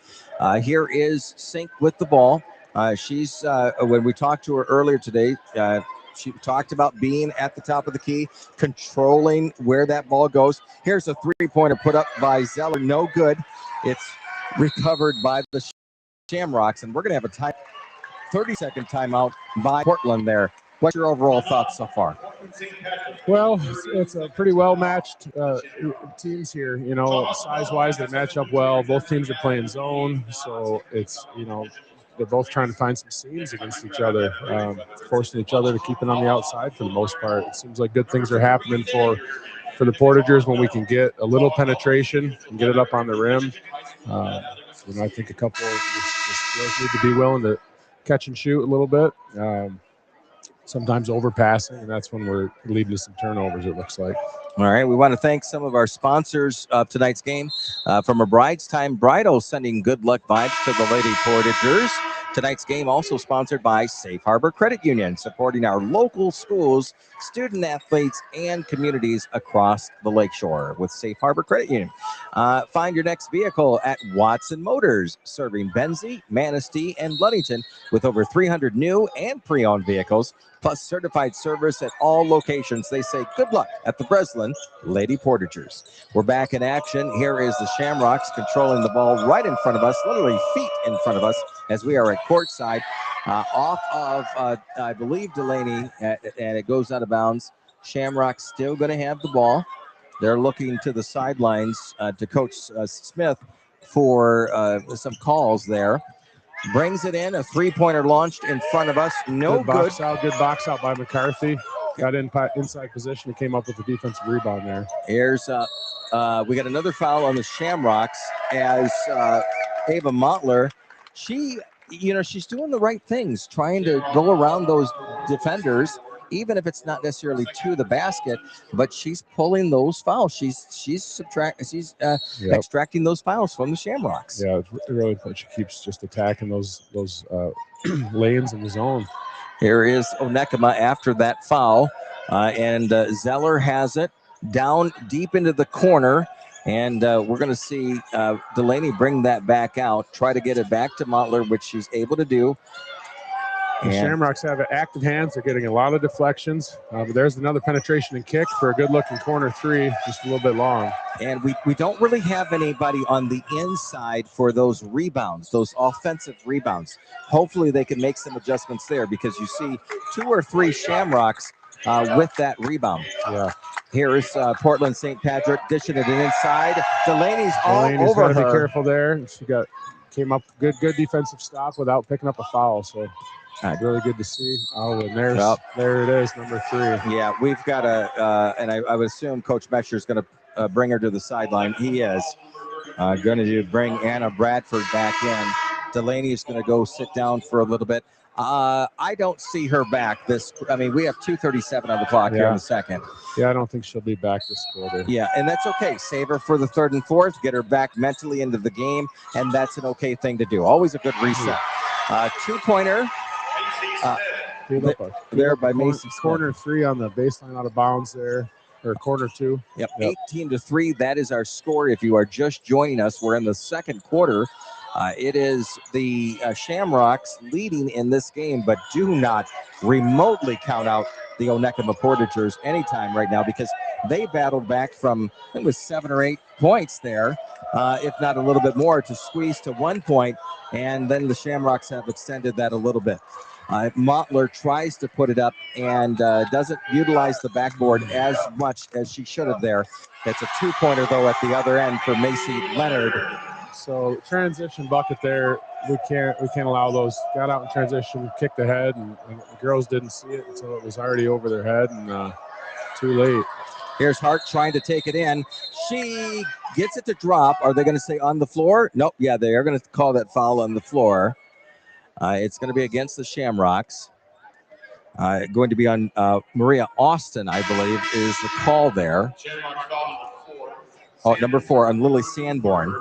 Here is Sink with the ball. She's when we talked to her earlier today, she talked about being at the top of the key, controlling where that ball goes. Here's a three-pointer put up by Zeller. No good. It's recovered by the Shamrocks, and we're going to have a 30-second timeout by Portland there. What's your overall thoughts so far? Well, it's a pretty well-matched teams here. Size-wise, they match up well. Both teams are playing zone, so it's, they're both trying to find some seams against each other, forcing each other to keep it on the outside for the most part. It seems like good things are happening for the Portagers when we can get a little penetration and get it up on the rim. I think a couple of the girls need to be willing to catch and shoot a little bit. Sometimes overpassing, and that's when we're leading to some turnovers, it looks like. All right, we want to thank some of our sponsors of tonight's game. From a Bride's Time Bridal, sending good luck vibes to the Lady Portagers. Tonight's game also sponsored by Safe Harbor Credit Union, supporting our local schools, student athletes, and communities across the lakeshore with Safe Harbor Credit Union. Find your next vehicle at Watson Motors, serving Benzie, Manistee, and Ludington with over 300 new and pre-owned vehicles, plus certified service at all locations. They say good luck at the Breslin Lady Portagers. We're back in action. Here is the Shamrocks controlling the ball right in front of us, literally feet in front of us, as we are at courtside. Off of, I believe, Delaney, and it goes out of bounds. Shamrocks still going to have the ball. They're looking to the sidelines to Coach Smith for some calls there. Brings it in, a three-pointer launched in front of us. No good. Good box out by McCarthy. Got inside position and came up with the defensive rebound there. Here's we got another foul on the Shamrocks as Ava Montler. She's doing the right things, trying to go around those defenders, even if it's not necessarily to the basket, but she's pulling those fouls. She's extracting those fouls from the Shamrocks. Yeah, it's really important. She keeps just attacking those lanes in the zone. Here is Onekama after that foul, and Zeller has it down deep into the corner, and we're going to see Delaney bring that back out, try to get it back to Montler, which she's able to do. The Shamrocks have active hands. They're getting a lot of deflections. But there's another penetration and kick for a good-looking corner three, just a little bit long. And we don't really have anybody on the inside for those rebounds, those offensive rebounds. Hopefully they can make some adjustments there, because you see 2 or 3 Shamrocks with that rebound. Yeah. Here is Portland St. Patrick dishing it inside. Delaney's all over her. Be careful there. She came up good defensive stop without picking up a foul. So really good to see. Oh, and there it is, number 3. Yeah, we've got and I would assume Coach Mesher is going to bring her to the sideline. He is going to bring Anna Bradford back in. Delaney is going to go sit down for a little bit. I don't see her back. We have 2:37 on the clock here in the second. Yeah, I don't think she'll be back this quarter. Yeah, and that's okay. Save her for the 3rd and 4th. Get her back mentally into the game, and that's an okay thing to do. Always a good reset. 2-pointer. There by Macy. Corner 3 on the baseline out of bounds there, or corner 2. Yep. 18-3. That is our score. If you are just joining us, we're in the second quarter. It is the Shamrocks leading in this game, but do not remotely count out the Onekama Portagers anytime right now, because they battled back from, I think it was 7 or 8 points there, if not a little bit more, to squeeze to 1 point, and then the Shamrocks have extended that a little bit. Montler tries to put it up and doesn't utilize the backboard as much as she should have there. That's a 2-pointer, though, at the other end for Macy Leonard. So transition bucket there. We can't allow those. Got out in transition, kicked ahead, and the girls didn't see it until it was already over their head, and too late. Here's Hart trying to take it in. She gets it to drop. Are they going to say on the floor? Nope. Yeah, they are going to call that foul on the floor. It's going to be against the Shamrocks. Going to be on Maria Austin, I believe, is the call there. Oh, number 4 on Lily Sanborn.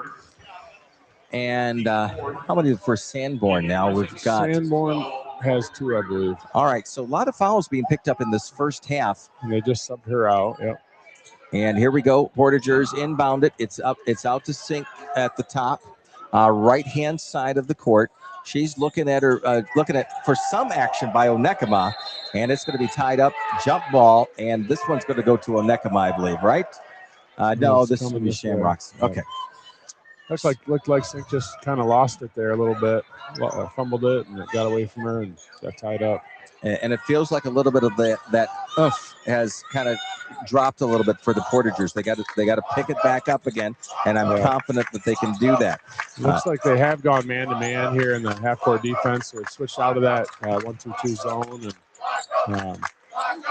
And how many for Sanborn now? We've got Sanborn has 2, I believe. All right, so a lot of fouls being picked up in this first half. And they just subbed her out. Yep. And here we go. Portagers inbound it. It's up. It's out to Sink at the top, right-hand side of the court. She's looking at for some action by Onekama, and it's going to be tied up. Jump ball, and this one's going to go to Onekama, I believe, right? No, this is going to be Shamrocks. Yeah. Okay. Looked like Sink just kind of lost it there a little bit, fumbled it, and it got away from her and got tied up. And it feels like a little bit of that has kind of dropped a little bit for the Portagers. They got to pick it back up again, and I'm confident that they can do that. Looks like they have gone man-to-man here in the half-court defense. So it switched out of that 1-2-2 zone,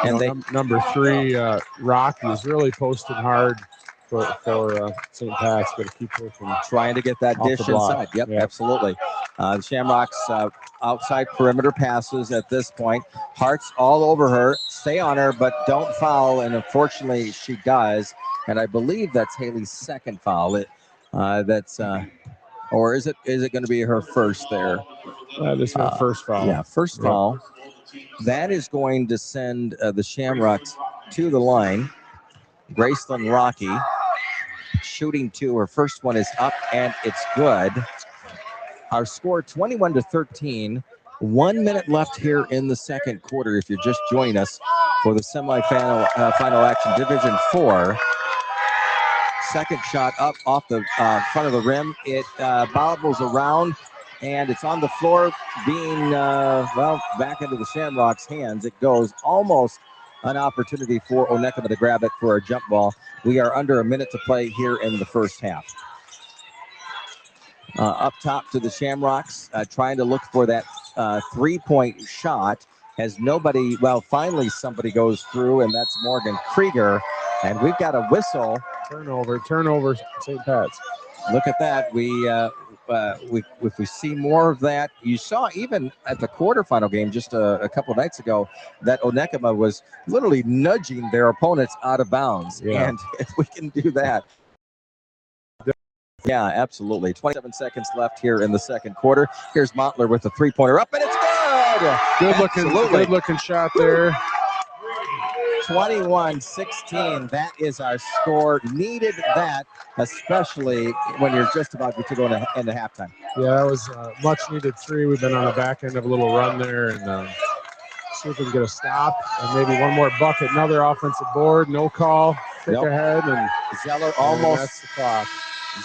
and number 3 Rocky is really posting hard for St. Pat's. Got to keep working. Trying to get that dish inside. Yep, absolutely. The Shamrocks outside perimeter passes at this point. Hearts all over her. Stay on her, but don't foul. And unfortunately, she does. And I believe that's Haley's second foul. Or is it going to be her first there? This is her first foul. Yeah, first foul. That is going to send the Shamrocks to the line. Breslin Rocky shooting two. Her first one is up and it's good. Our score 21-13. 1 minute left here in the second quarter. If you're just joining us for the semifinal final action Division 4. Second shot up off the front of the rim. It bobbles around and it's on the floor being, back into the Shamrocks' hands. It goes almost an opportunity for Onekama to grab it for a jump ball. We are under a minute to play here in the first half. Up top to the Shamrocks, trying to look for that three-point shot. As nobody, finally somebody goes through, and that's Morgan Krieger. And we've got a whistle. Turnover, St. Pat's. Look at that. If we see more of that, you saw even at the quarterfinal game just a couple of nights ago that Onekama was literally nudging their opponents out of bounds. Yeah. And if we can do that. Yeah, absolutely. 27 seconds left here in the second quarter. Here's Montler with the three-pointer up, and it's good. Good looking shot there. 21-16. That is our score. Needed that, especially when you're just about to go into halftime. Yeah, that was much needed three. We've been on the back end of a little run there, and see if we can get a stop and maybe one more bucket. Another offensive board. No call. Kick ahead, and Zeller almost. That's the clock.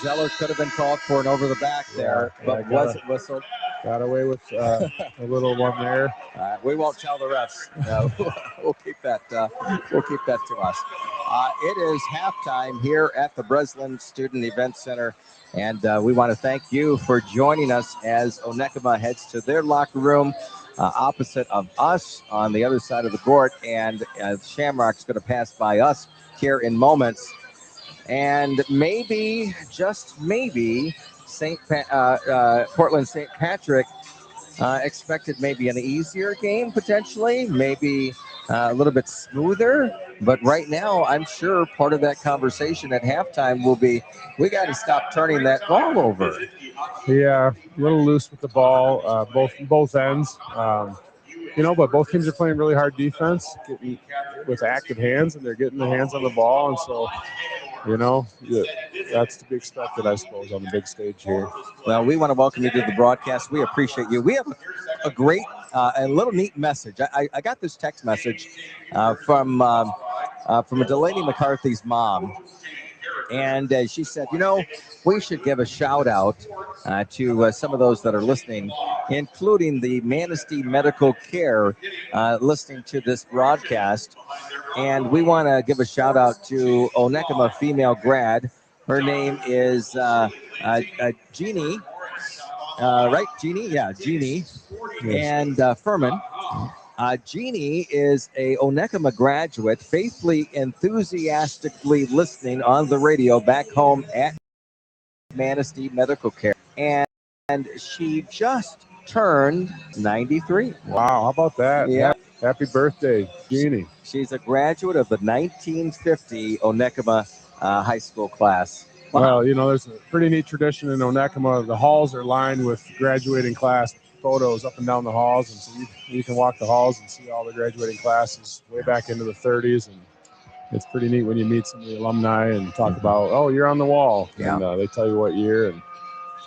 Zeller could have been called for an over the back there, but wasn't whistled. Got away with a little one there. We won't tell the refs. We'll keep that. We'll keep that to us. It is halftime here at the Breslin Student Event Center, and we want to thank you for joining us as Onekama heads to their locker room opposite of us on the other side of the court, and Shamrock's going to pass by us here in moments. And maybe, just maybe, Portland St. Patrick expected maybe an easier game potentially, maybe a little bit smoother. But right now, I'm sure part of that conversation at halftime will be, we got to stop turning that ball over. Yeah, a little loose with the ball, both ends. But both teams are playing really hard defense, getting with active hands, and they're getting their hands on the ball. And so, that's to be expected, I suppose, on the big stage here. Well, we want to welcome you to the broadcast. We appreciate you. We have a great and little neat message. I got this text message from Delaney McCarthy's mom. And she said, we should give a shout out to some of those that are listening, including the Manistee Medical Care listening to this broadcast. And we want to give a shout out to Onekama female grad. Her name is Jeannie. Right, Jeannie? Yeah, Jeannie. And Furman. Jeannie is a Onekama graduate, faithfully, enthusiastically listening on the radio back home at Manistee Medical Care. And she just turned 93. Wow, how about that? Yeah. Happy birthday, Jeannie. She's a graduate of the 1950 Onekama high school class. Wow. Well, there's a pretty neat tradition in Onekama. The halls are lined with graduating class photos up and down the halls, and so you can walk the halls and see all the graduating classes way back into the 30s, and it's pretty neat when you meet some of the alumni and talk about, oh, you're on the wall, and they tell you what year, and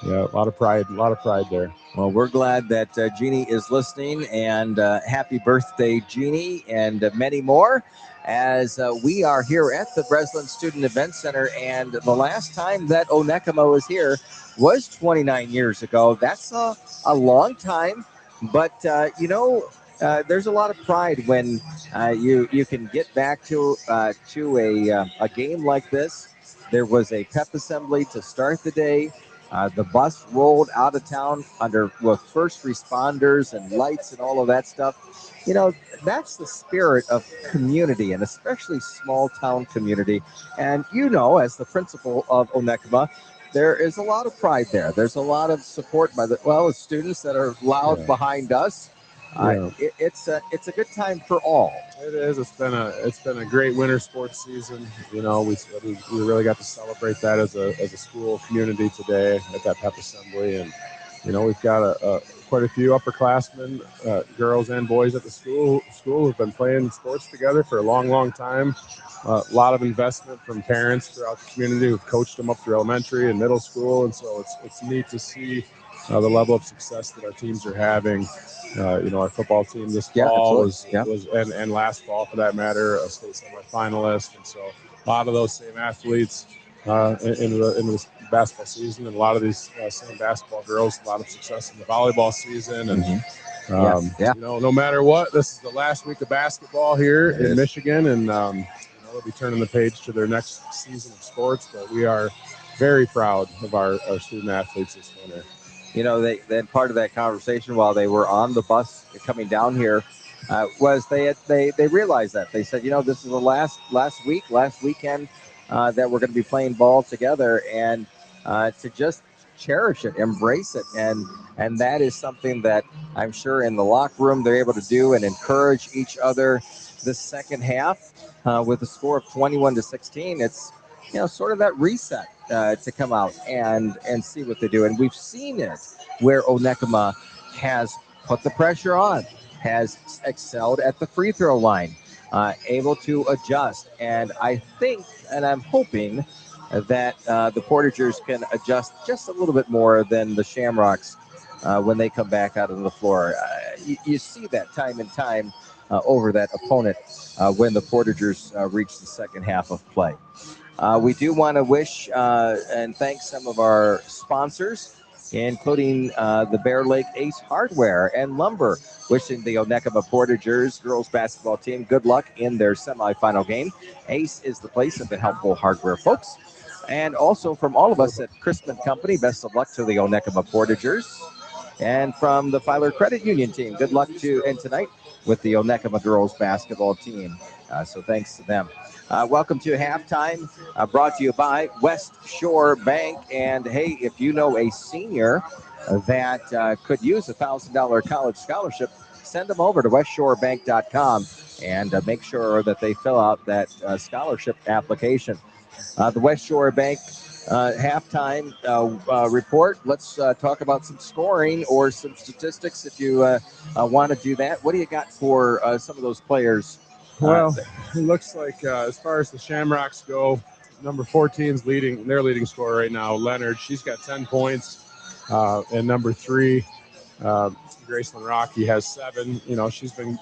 a lot of pride there. Well, we're glad that Jeannie is listening, and happy birthday, Jeannie, and many more, as we are here at the Breslin Student Event Center. And the last time that Onekama was here was 29 years ago. That's a long time, but there's a lot of pride when you can get back to a game like this. There was a pep assembly to start the day. The bus rolled out of town with first responders and lights and all of that stuff. You know, that's the spirit of community, and especially small town community. And you know, as the principal of Onekama, there is a lot of pride there. There's a lot of support by the students that are loud behind us. It's a good time for all. It is. It's been a great winter sports season. You know, we really got to celebrate that as a school community today at that pep assembly, and you know, we've got quite a few upperclassmen, girls and boys at the school who've been playing sports together for a long time. A lot of investment from parents throughout the community who've coached them up through elementary and middle school, and so it's neat to see the level of success that our teams are having. You know, our football team this fall was and last fall for that matter, a state semifinalist, and so a lot of those same athletes into the basketball season, and a lot of these same basketball girls, a lot of success in the volleyball season, and you know, no matter what, this is the last week of basketball here in Michigan, and you know, they'll be turning the page to their next season of sports, but we are very proud of our student athletes this winter. You know, then part of that conversation while they were on the bus coming down here was they realized that. They said, you know, this is the last weekend that we're going to be playing ball together, and to just cherish it, embrace it, and that is something that I'm sure in the locker room they're able to do and encourage each other. This second half with a score of 21-16, it's, you know, sort of that reset to come out and see what they do. And we've seen it where Onekama has put the pressure on, has excelled at the free throw line, able to adjust. And I think, and I'm hoping that the Portagers can adjust just a little bit more than the Shamrocks when they come back out on the floor. You see that time and time over that opponent when the Portagers reach the second half of play. We do want to wish and thank some of our sponsors, including the Bear Lake Ace Hardware and Lumber, wishing the Onekama Portagers girls basketball team good luck in their semifinal game. Ace is the place of the helpful hardware folks. And also from all of us at Crispin Company, best of luck to the Onekama Portagers. And from the Filer Credit Union team, good luck tonight with the Onekama girls basketball team. So thanks to them. Welcome to halftime, brought to you by West Shore Bank. And hey, if you know a senior that could use a $1,000 college scholarship, send them over to westshorebank.com and make sure that they fill out that scholarship application. The West Shore Bank halftime report. Let's talk about some scoring or some statistics if you want to do that. What do you got for some of those players? Well, it looks like as far as the Shamrocks go, number 14's their leading scorer right now, Leonard. She's got 10 points. And number 3, Breslin Rocky has 7. You know, she's been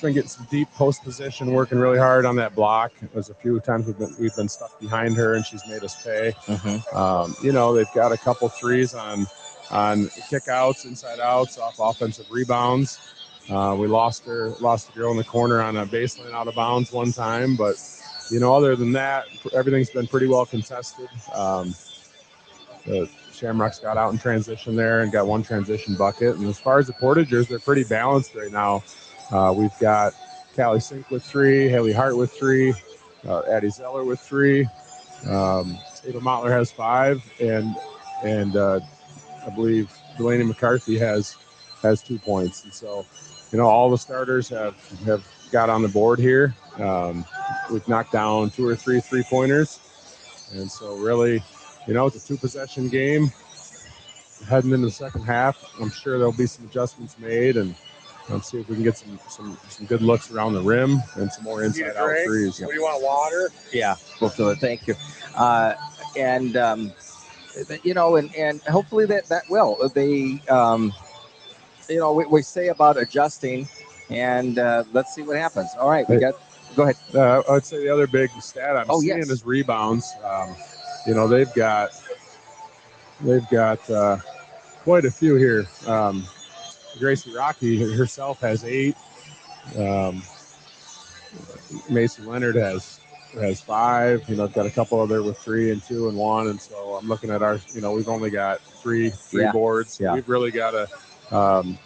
getting some deep post position, working really hard on that block. There's a few times we've been stuck behind her, and she's made us pay. You know, they've got a couple threes on kickouts, inside outs, off offensive rebounds. We lost the girl in the corner on a baseline out of bounds one time, but you know, other than that, everything's been pretty well contested. The Shamrocks got out in transition there and got one transition bucket. And as far as the Portagers, they're pretty balanced right now. We've got Callie Sink with 3, Haley Hart with 3, Addie Zeller with 3, Ava Mottler has 5, and I believe Delaney McCarthy has 2 points. And so, you know, all the starters have got on the board here. We've knocked down 2 or 3 3-pointers. And so really, you know, it's a 2-possession game heading into the second half. I'm sure there'll be some adjustments made, and let's see if we can get some good looks around the rim and some more inside out threes. Do you want water? Yeah, we'll fill it. Thank you. You know, and hopefully that will. They, you know, we say about adjusting, and let's see what happens. All right, go ahead. I would say the other big stat I'm seeing is rebounds. You know, they've got quite a few here. Gracie Rocky herself has 8. Macy Leonard has has 5. You know, got a couple other with 3 and 2 and 1. And so I'm looking at our, you know, we've only got three boards. So we've really got to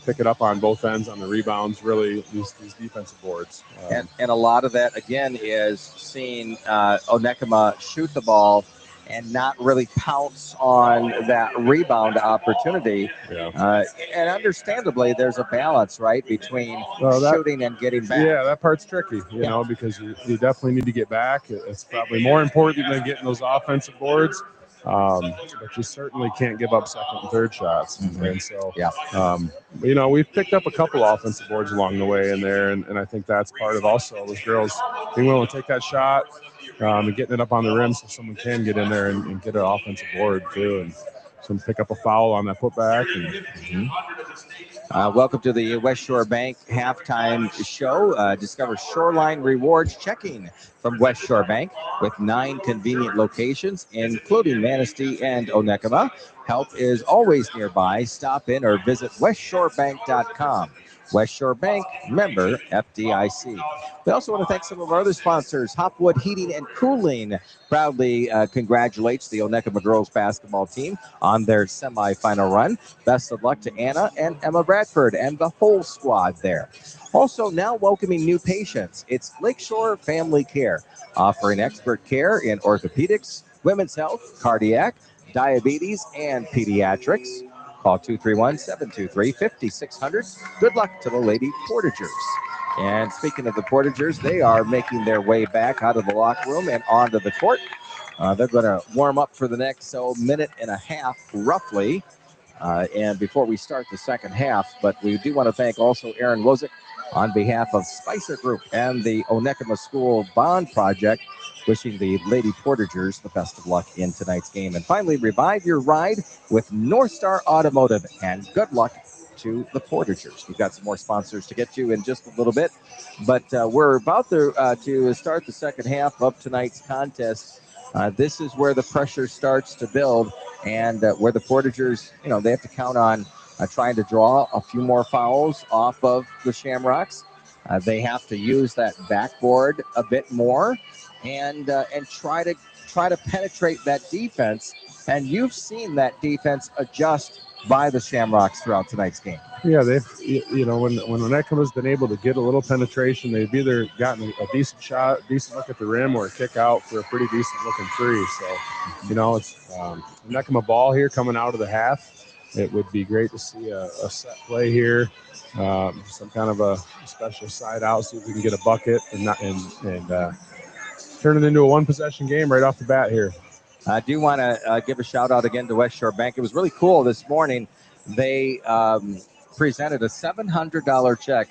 pick it up on both ends on the rebounds, really, these defensive boards. And a lot of that, again, is seeing Onekama shoot the ball and not really pounce on that rebound opportunity. Yeah. And understandably, there's a balance, right, between shooting and getting back. Yeah, that part's tricky, you know, because you definitely need to get back. It's probably more important than getting those offensive boards. But you certainly can't give up second and third shots. Mm-hmm. And so, you know, we've picked up a couple offensive boards along the way in there. And I think that's part of also those girls being willing to take that shot and getting it up on the rim so someone can get in there and get an offensive board too. And some pick up a foul on that putback. And, welcome to the West Shore Bank halftime show. Discover Shoreline Rewards checking from West Shore Bank with 9 convenient locations, including Manistee and Onekama. Help is always nearby. Stop in or visit westshorebank.com. West Shore Bank, member FDIC. We also want to thank some of our other sponsors. Hopwood Heating and Cooling proudly congratulates the Onekama girls basketball team on their semifinal run. Best of luck to Anna and Emma Bradford and the whole squad there. Also now welcoming new patients. It's Lakeshore Family Care, offering expert care in orthopedics, women's health, cardiac, diabetes, and pediatrics. Call 231-723-5600. Good luck to the Lady Portagers. And speaking of the Portagers, they are making their way back out of the locker room and onto the court. They're going to warm up for the next minute and a half, roughly. And before we start the second half, but we do want to thank also Aaron Wozik on behalf of Spicer Group and the Onekama School Bond Project, wishing the Lady Portagers the best of luck in tonight's game. And finally, revive your ride with North Star Automotive, and good luck to the Portagers. We've got some more sponsors to get to in just a little bit, but we're about to start the second half of tonight's contest. This is where the pressure starts to build, and where the Portagers, you know, they have to count on trying to draw a few more fouls off of the Shamrocks. They have to use that backboard a bit more, and try to penetrate that defense. And you've seen that defense adjust by the Shamrocks throughout tonight's game. Yeah, they've, you know, when Onekama's been able to get a little penetration, they've either gotten a decent shot, decent look at the rim, or a kick out for a pretty decent looking 3. So, you know, it's Onekama ball here coming out of the half. It would be great to see a set play here, some kind of a special side out, see if we can get a bucket and turn it into a 1-possession game right off the bat here. I do want to give a shout out again to West Shore Bank. It was really cool this morning. They presented a $700 check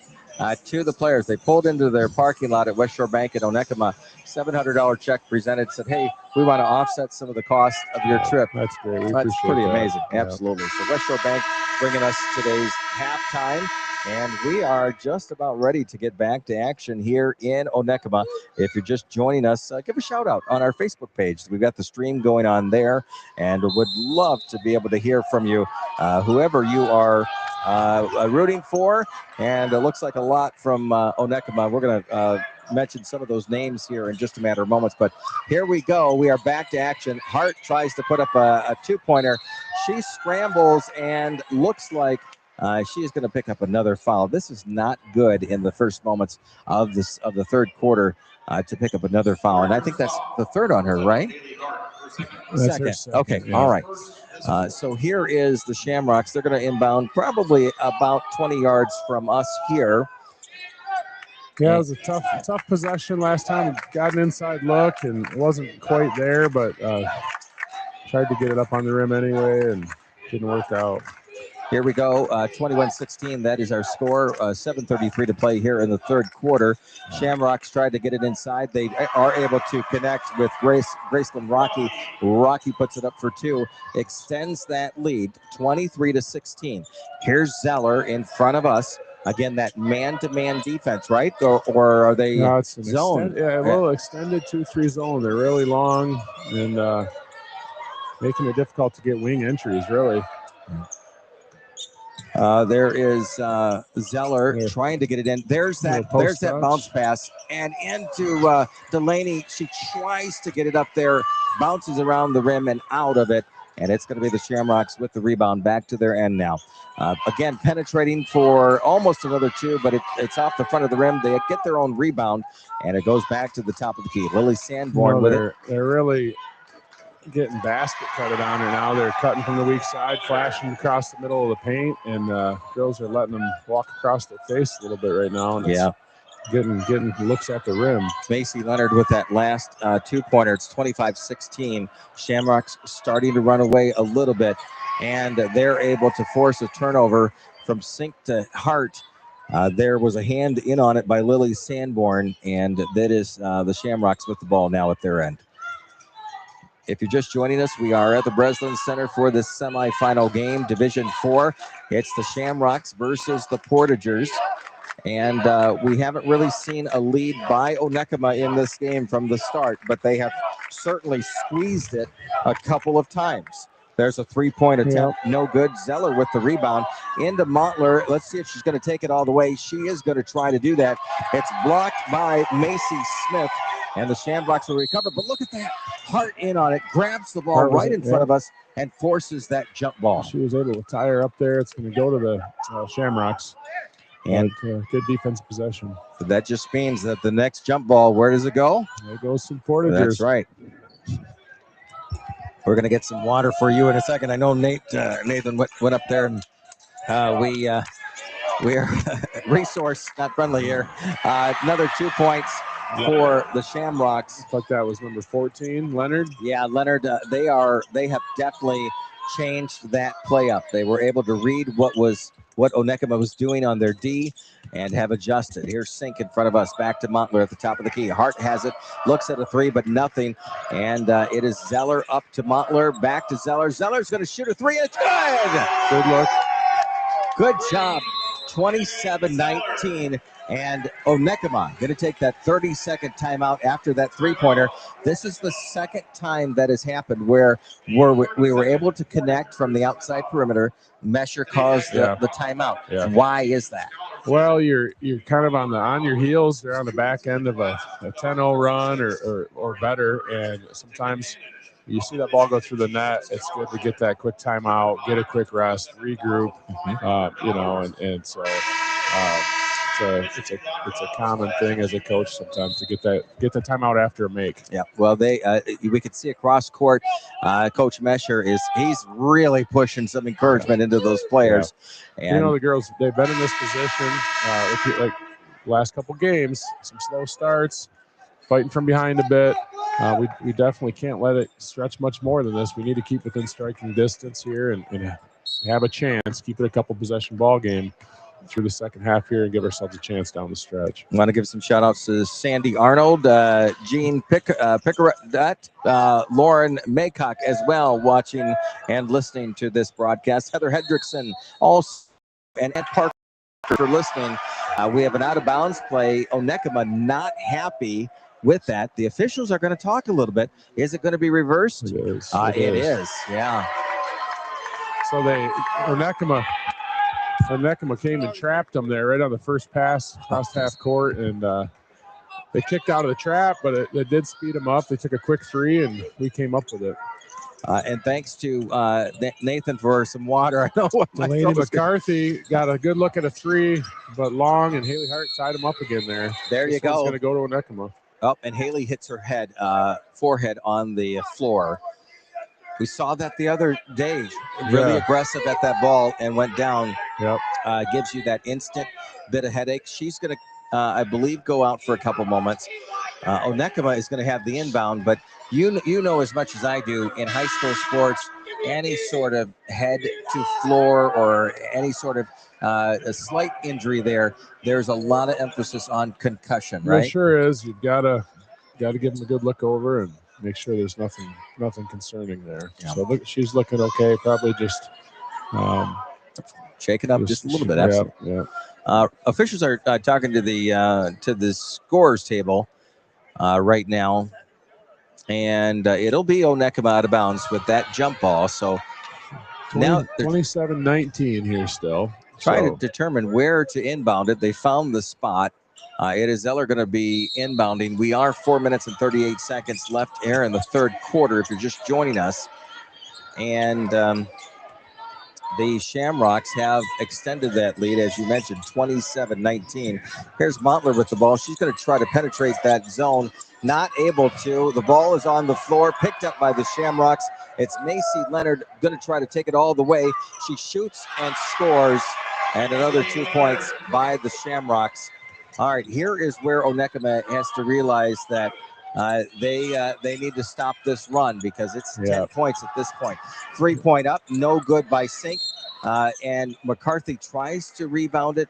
to the players. They pulled into their parking lot at West Shore Bank in Onekama. $700 check presented, said, hey, we want to offset some of the cost of your trip. That's great. That's pretty amazing. Yeah. Absolutely. So West Shore Bank bringing us today's halftime. And we are just about ready to get back to action here in Onekama. If you're just joining us, give a shout out on our Facebook page. We've got the stream going on there, and would love to be able to hear from you, whoever you are rooting for. And it looks like a lot from Onekama. We're going to mention some of those names here in just a matter of moments. But here we go. We are back to action. Hart tries to put up a 2-pointer. She scrambles and looks like she is going to pick up another foul. This is not good in the first moments of the third quarter to pick up another foul. And I think that's the third on her, right? Second. Okay, yeah. All right. So here is the Shamrocks. They're going to inbound probably about 20 yards from us here. Yeah, it was a tough possession last time. Got an inside look and wasn't quite there, but tried to get it up on the rim anyway and didn't work out. Here we go, 21-16. That is our score. 7:33 to play here in the third quarter. Shamrocks tried to get it inside. They are able to connect with Breslin Rocky. Rocky puts it up for 2, extends that lead, 23-16. Here's Zeller in front of us. Again, that man-to-man defense, right? Or are they zone? A little extended 2-3 zone. They're really long and making it difficult to get wing entries, really. There is Zeller trying to get it in. There's that bounce pass and into Delaney. She tries to get it up there, bounces around the rim and out of it. And it's going to be the Shamrocks with the rebound back to their end now. Again, penetrating for almost another two, but it's off the front of the rim. They get their own rebound, and it goes back to the top of the key. Lily Sanborn with it. They're really getting basket cutted on her now. They're cutting from the weak side, flashing across the middle of the paint, and girls are letting them walk across their face a little bit right now. And yeah. Getting looks at the rim. Macy Leonard with that last two-pointer. It's 25-16. Shamrocks starting to run away a little bit, and they're able to force a turnover from sink to Hart. There was a hand in on it by Lily Sanborn, and that is the Shamrocks with the ball now at their end. If you're just joining us, we are at the Breslin Center for this semifinal game, Division 4. It's the Shamrocks versus the Portagers. And we haven't really seen a lead by Onekama in this game from the start, but they have certainly squeezed it a couple of times. There's a three-point attempt, no good. Zeller with the rebound into Montler. Let's see if she's going to take it all the way. She is going to try to do that. It's blocked by Macy Smith, and the Shamrocks will recover. But look at that. Hart in on it, grabs the ball right in front of us, and forces that jump ball. She was able to tie her up there. It's going to go to the Shamrocks. And good defense possession. That just means that the next jump ball, where does it go? It goes to Portagers. That's right. We're going to get some water for you in a second. I know Nathan went up there, and we are resource not friendly here. Another 2 points for the Shamrocks. I thought that was number 14, Leonard. Yeah, Leonard. They have definitely changed that play up. They were able to read what Onekama was doing on their D and have adjusted. Here's Sink in front of us. Back to Montler at the top of the key. Hart has it. Looks at a three, but nothing. And it is Zeller up to Montler. Back to Zeller. Zeller's going to shoot a three, and it's good. Good look. Good job. 27-19. And Onekama going to take that 30-second timeout after that three-pointer. This is the second time that has happened where we were able to connect from the outside perimeter. Mesher caused the timeout. Yeah. Why is that? Well, you're kind of on your heels. They're on the back end of a 10-0 run or better, and sometimes you see that ball go through the net. It's good to get that quick timeout, get a quick rest, regroup. And so. It's a common thing as a coach sometimes to get the timeout after a make. Yeah, well, we could see across court, Coach Mesher he's really pushing some encouragement into those players. Yeah. And the girls, they've been in this position like last couple games, some slow starts, fighting from behind a bit. We definitely can't let it stretch much more than this. We need to keep within striking distance here and have a chance, keep it a couple possession ball game through the second half here and give ourselves a chance down the stretch. I want to give some shout outs to Sandy Arnold, Jean Pickeret, Lauren Maycock as well, watching and listening to this broadcast. Heather Hendrickson also, and Ed Parker for listening. We have an out of bounds play. Onekama not happy with that. The officials are going to talk a little bit. Is it going to be reversed? It is. It is. Yeah. So Onekama came and trapped them there right on the first pass across half court, and they kicked out of the trap, but it did speed them up. They took a quick three, and we came up with it. And thanks to Nathan for some water. I know what Delaney McCarthy got a good look at a three, but long, and Haley Hart tied him up again there. There you go. This one's going to go to Onekama. Oh, and Haley hits her forehead on the floor. We saw that the other day, really aggressive at that ball and went down. Yep. Gives you that instant bit of headache. She's going to, I believe, go out for a couple moments. Onekama is going to have the inbound, but you know as much as I do in high school sports, any sort of head to floor or any sort of a slight injury there's a lot of emphasis on concussion, right? There sure is. You've got to give them a good look over and make sure there's nothing concerning there. Yeah. So she's looking okay. Probably just shaking up just a little bit. Absolutely. Yeah. Officials are talking to the scores table right now, and it'll be Onekama out of bounds with that jump ball. So now 27-19 here still. trying to determine where to inbound it. They found the spot. It is Zeller going to be inbounding. We are 4 minutes and 38 seconds left here in the third quarter if you're just joining us. And the Shamrocks have extended that lead, as you mentioned, 27-19. Here's Montler with the ball. She's going to try to penetrate that zone. Not able to. The ball is on the floor, picked up by the Shamrocks. It's Macy Leonard going to try to take it all the way. She shoots and scores, and another 2 points by the Shamrocks. All right, here is where Onekama has to realize that they need to stop this run because it's 10 points at this point. 3 point up, no good by Sink. And McCarthy tries to rebound it.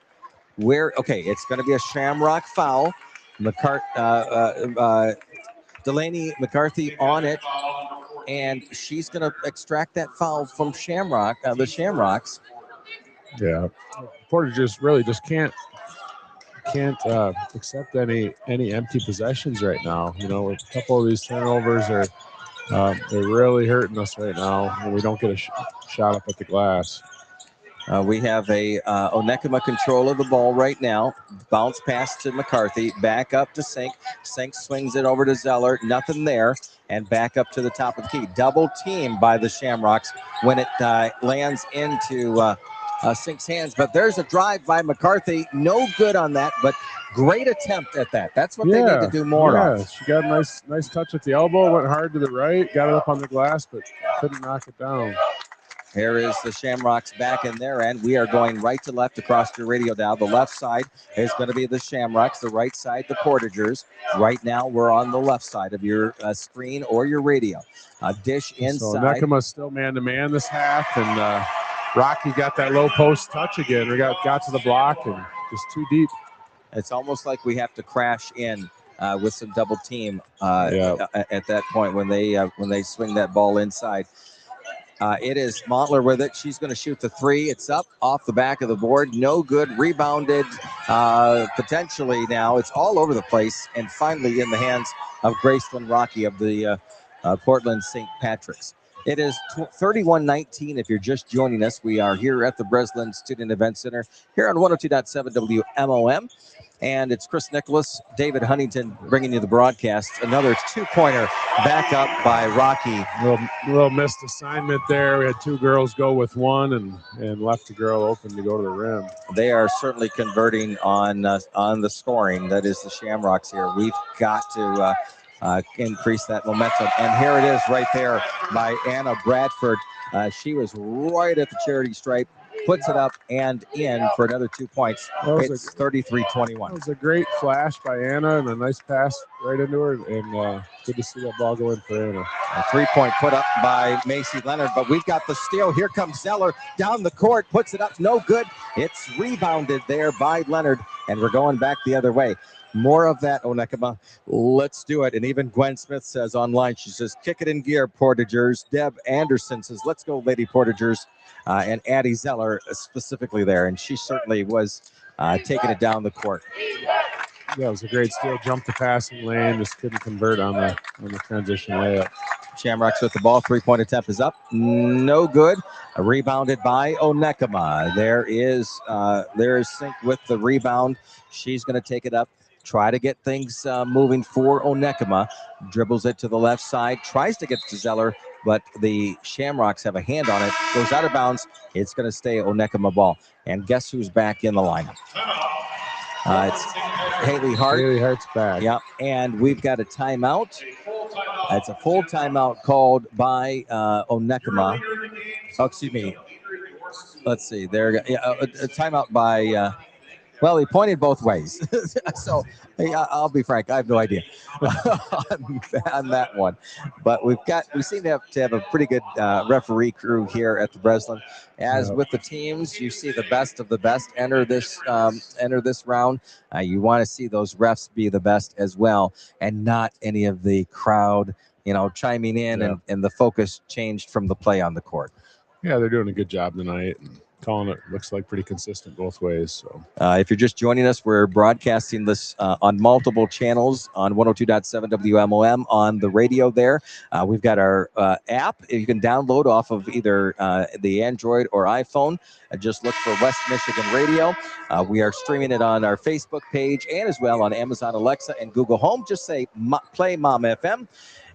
Okay, it's going to be a Shamrock foul. Delaney McCarthy on it, and she's going to extract that foul from Shamrock, the Shamrocks. Yeah, Portagers really just can't accept any empty possessions right now. You know, with a couple of these turnovers are they're really hurting us right now when we don't get a shot up at the glass. We have a Onekama control of the ball right now. Bounce pass to McCarthy. Back up to Sink. Sink swings it over to Zeller. Nothing there. And back up to the top of the key. Double team by the Shamrocks when it lands into Sink's hands. But there's a drive by McCarthy. No good on that, but great attempt at that. That's what they need to do more of. She got a nice touch at the elbow. Went hard to the right. Got it up on the glass, but couldn't knock it down. Here is the Shamrocks back in their end. We are going right to left across your radio dial. The left side is going to be the Shamrocks. The right side, the Portagers. Right now, we're on the left side of your screen or your radio. Dish inside. So Onekama's still man-to-man this half, and Rocky got that low post touch again. We got to the block and just too deep. It's almost like we have to crash in with some double team at that point when they swing that ball inside. It is Montler with it. She's going to shoot the three. It's up off the back of the board. No good. Rebounded potentially now. It's all over the place. And finally in the hands of Breslin Rocky of the Portland St. Patrick's. It is 31-19 if you're just joining us. We are here at the Breslin Student Event Center here on 102.7 WMOM. And it's Chris Nicholas, David Huntington bringing you the broadcast. Another two-pointer back up by Rocky. Little missed assignment there. We had two girls go with one and left the girl open to go to the rim. They are certainly converting on the scoring. That is the Shamrocks here. We've got to increase that momentum. And here it is right there by Anna Bradford. She was right at the charity stripe. Puts it up and in for another 2 points. It's 33-21. It was a great flash by Anna and a nice pass right into her. And good to see that ball go in for Anna. A 3-point put up by Macy Leonard, but we've got the steal. Here comes Zeller down the court, puts it up, no good. It's rebounded there by Leonard, and we're going back the other way. More of that, Onekama. Let's do it. And even Gwen Smith says online, she says, kick it in gear, Portagers. Deb Anderson says, let's go, Lady Portagers. And Addie Zeller specifically there. And she certainly was taking it down the court. Yeah, it was a great steal. Jumped the passing lane, just couldn't convert on the transition layup. Shamrocks with the ball. 3-point attempt is up. No good. Rebounded by Onekama. There is Sink with the rebound. She's going to take it up. Try to get things moving for Onekama. Dribbles it to the left side. Tries to get to Zeller, but the Shamrocks have a hand on it. Goes out of bounds. It's going to stay Onekama ball. And guess who's back in the lineup? It's Haley Hart. Haley Hart's back. Yeah, and we've got a timeout. It's a full timeout called by Onekama. Oh, excuse me. Let's see. There, a timeout by... well, he pointed both ways. So I'll be frank, I have no idea on that one. But we seem to have a pretty good referee crew here at the Breslin. As with the teams, you see the best of the best enter this round. You want to see those refs be the best as well, and not any of the crowd, chiming in and the focus changed from the play on the court. Yeah, they're doing a good job tonight. calling it. Looks like pretty consistent both ways. So if you're just joining us, we're broadcasting this on multiple channels on 102.7 WMOM on the radio there. We've got our app you can download off of either the Android or iPhone. Just look for West Michigan Radio. We are streaming it on our Facebook page and as well on Amazon Alexa and Google Home. Just say play Mom FM.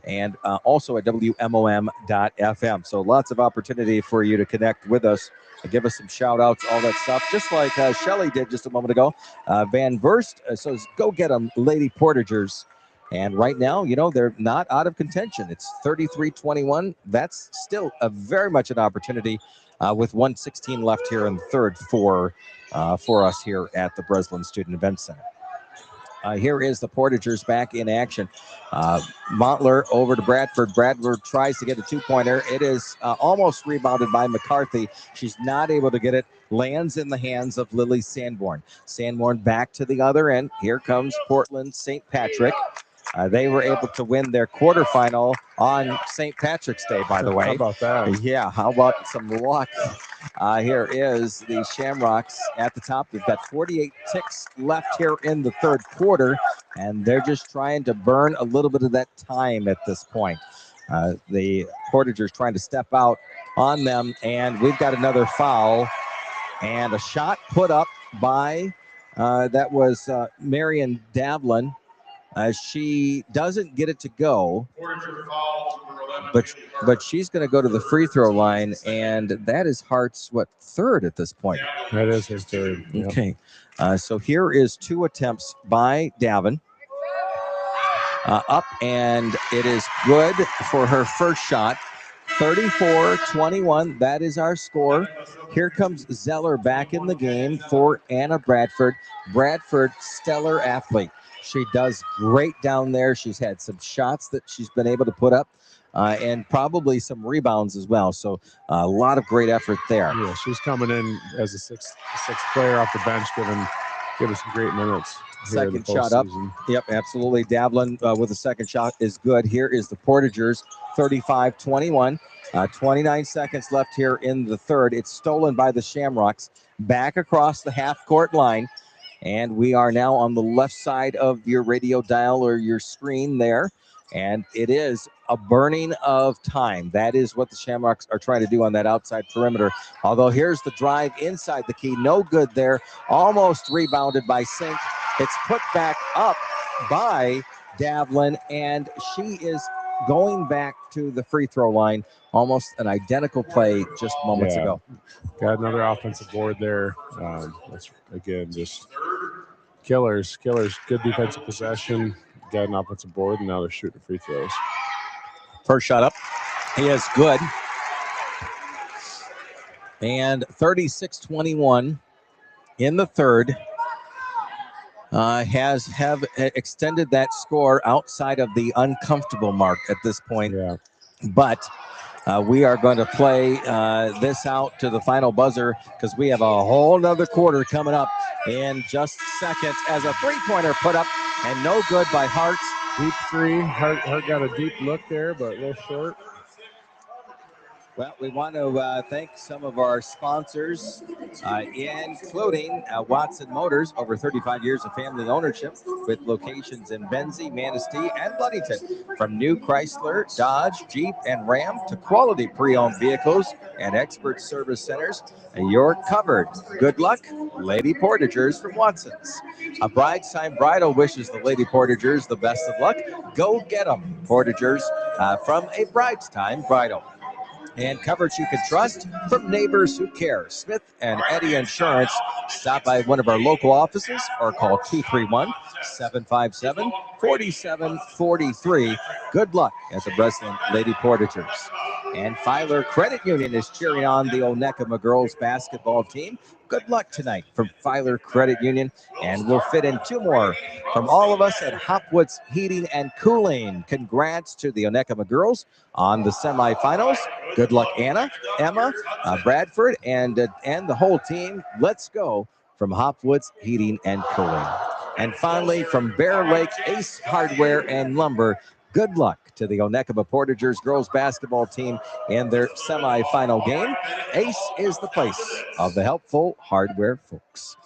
And also at WMOM.FM. So lots of opportunity for you to connect with us and give us some shout outs, all that stuff, just like Shelly did just a moment ago. Van Verst, so go get them, Lady Portagers. And right now, you know, they're not out of contention. It's 33-21. That's still very much an opportunity with 1:16 left here in the third for us here at the Breslin Student Event Center. Here is the Portagers back in action. Montler over to Bradford. Bradford tries to get a two-pointer. It is almost rebounded by McCarthy. She's not able to get it. Lands in the hands of Lily Sanborn. Sanborn back to the other end. Here comes Portland St. Patrick. They were able to win their quarterfinal on St. Patrick's Day, by the way. How about that? Yeah, how about some luck? Here is the Shamrocks at the top. They've got 48 ticks left here in the third quarter, and they're just trying to burn a little bit of that time at this point. The Portagers trying to step out on them, and we've got another foul and a shot put up by, that was Marion Davlin. She doesn't get it to go, but she's going to go to the free throw line, and that is Hart's third at this point. That is his third. Yep. Okay, so here is two attempts by Davin. Up, and it is good for her first shot. 34-21. That is our score. Here comes Zeller back in the game for Anna Bradford. Bradford, stellar athlete. She does great down there. She's had some shots that she's been able to put up and probably some rebounds as well. So a lot of great effort there. Yeah, she's coming in as a sixth player off the bench, giving some great minutes. Second shot up. Yep, absolutely. Davlin with a second shot is good. Here is the Portagers, 35-21. 29 seconds left here in the third. It's stolen by the Shamrocks. Back across the half-court line. And we are now on the left side of your radio dial or your screen there. And it is a burning of time. That is what the Shamrocks are trying to do on that outside perimeter. Although here's the drive inside the key. No good there. Almost rebounded by Sink. It's put back up by Davlin, and she is going back to the free throw line. Almost an identical play just moments ago. Got another offensive board there. That's, again, just killers. Good defensive possession. Got an offensive board, and now they're shooting free throws. First shot up. He is good. And 36-21 in the third. Have extended that score outside of the uncomfortable mark at this point. Yeah. But we are going to play this out to the final buzzer because we have a whole nother quarter coming up in just seconds as a three-pointer put up and no good by Hart. Deep three. Hart got a deep look there, but a little short. Well, we want to thank some of our sponsors, including Watson Motors, over 35 years of family ownership with locations in Benzie, Manistee, and Ludington. From new Chrysler, Dodge, Jeep, and Ram to quality pre-owned vehicles and expert service centers, you're covered. Good luck, Lady Portagers from Watson's. A Bride's Time Bridal wishes the Lady Portagers the best of luck. Go get them, Portagers, from a Bride's Time Bridal. And coverage you can trust from neighbors who care. Smith and Eddy Insurance. Stop by one of our local offices or call 231-757-4743. Good luck at the Breslin Lady Portagers. And Filer Credit Union is cheering on the Onekama girls basketball team. Good luck tonight from Filer Credit Union. And we'll fit in two more from all of us at Hopwoods Heating and Cooling. Congrats to the Onekama girls on the semifinals. Good luck, Anna, Emma, Bradford, and the whole team. Let's go from Hopwoods Heating and Cooling. And finally, from Bear Lake Ace Hardware and Lumber, good luck to the Onekama Portagers girls basketball team in their semifinal game. Ace is the place of the helpful hardware folks.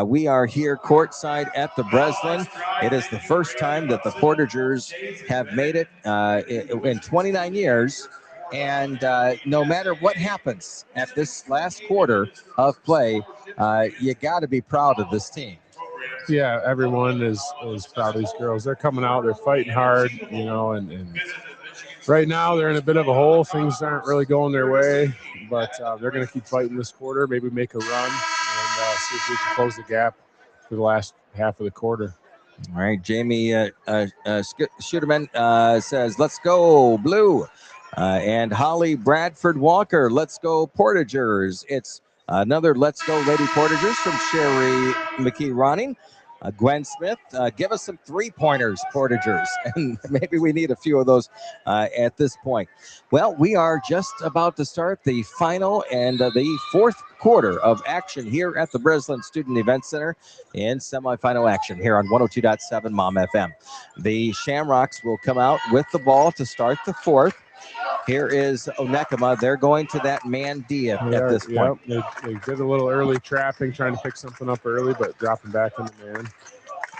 We are here courtside at the Breslin. It is the first time that the Portagers have made it in 29 years. And no matter what happens at this last quarter of play, you got to be proud of this team. Yeah, everyone is proud of these girls. They're coming out, they're fighting hard, and right now they're in a bit of a hole. Things aren't really going their way, but they're going to keep fighting this quarter, maybe make a run, and see if we can close the gap for the last half of the quarter. All right, Jamie Schuterman says, let's go, Blue. And Holly Bradford Walker, let's go, Portagers. It's another Let's Go Lady Portagers from Sherry McKee-Ronning. Gwen Smith, give us some three-pointers, Portagers. And maybe we need a few of those at this point. Well, we are just about to start the final and the fourth quarter of action here at the Breslin Student Event Center in semifinal action here on 102.7 MOM FM. The Shamrocks will come out with the ball to start the fourth. Here is Onekama. They're going to that man D at this point. Yep. They did a little early trapping, trying to pick something up early, but dropping back in the man.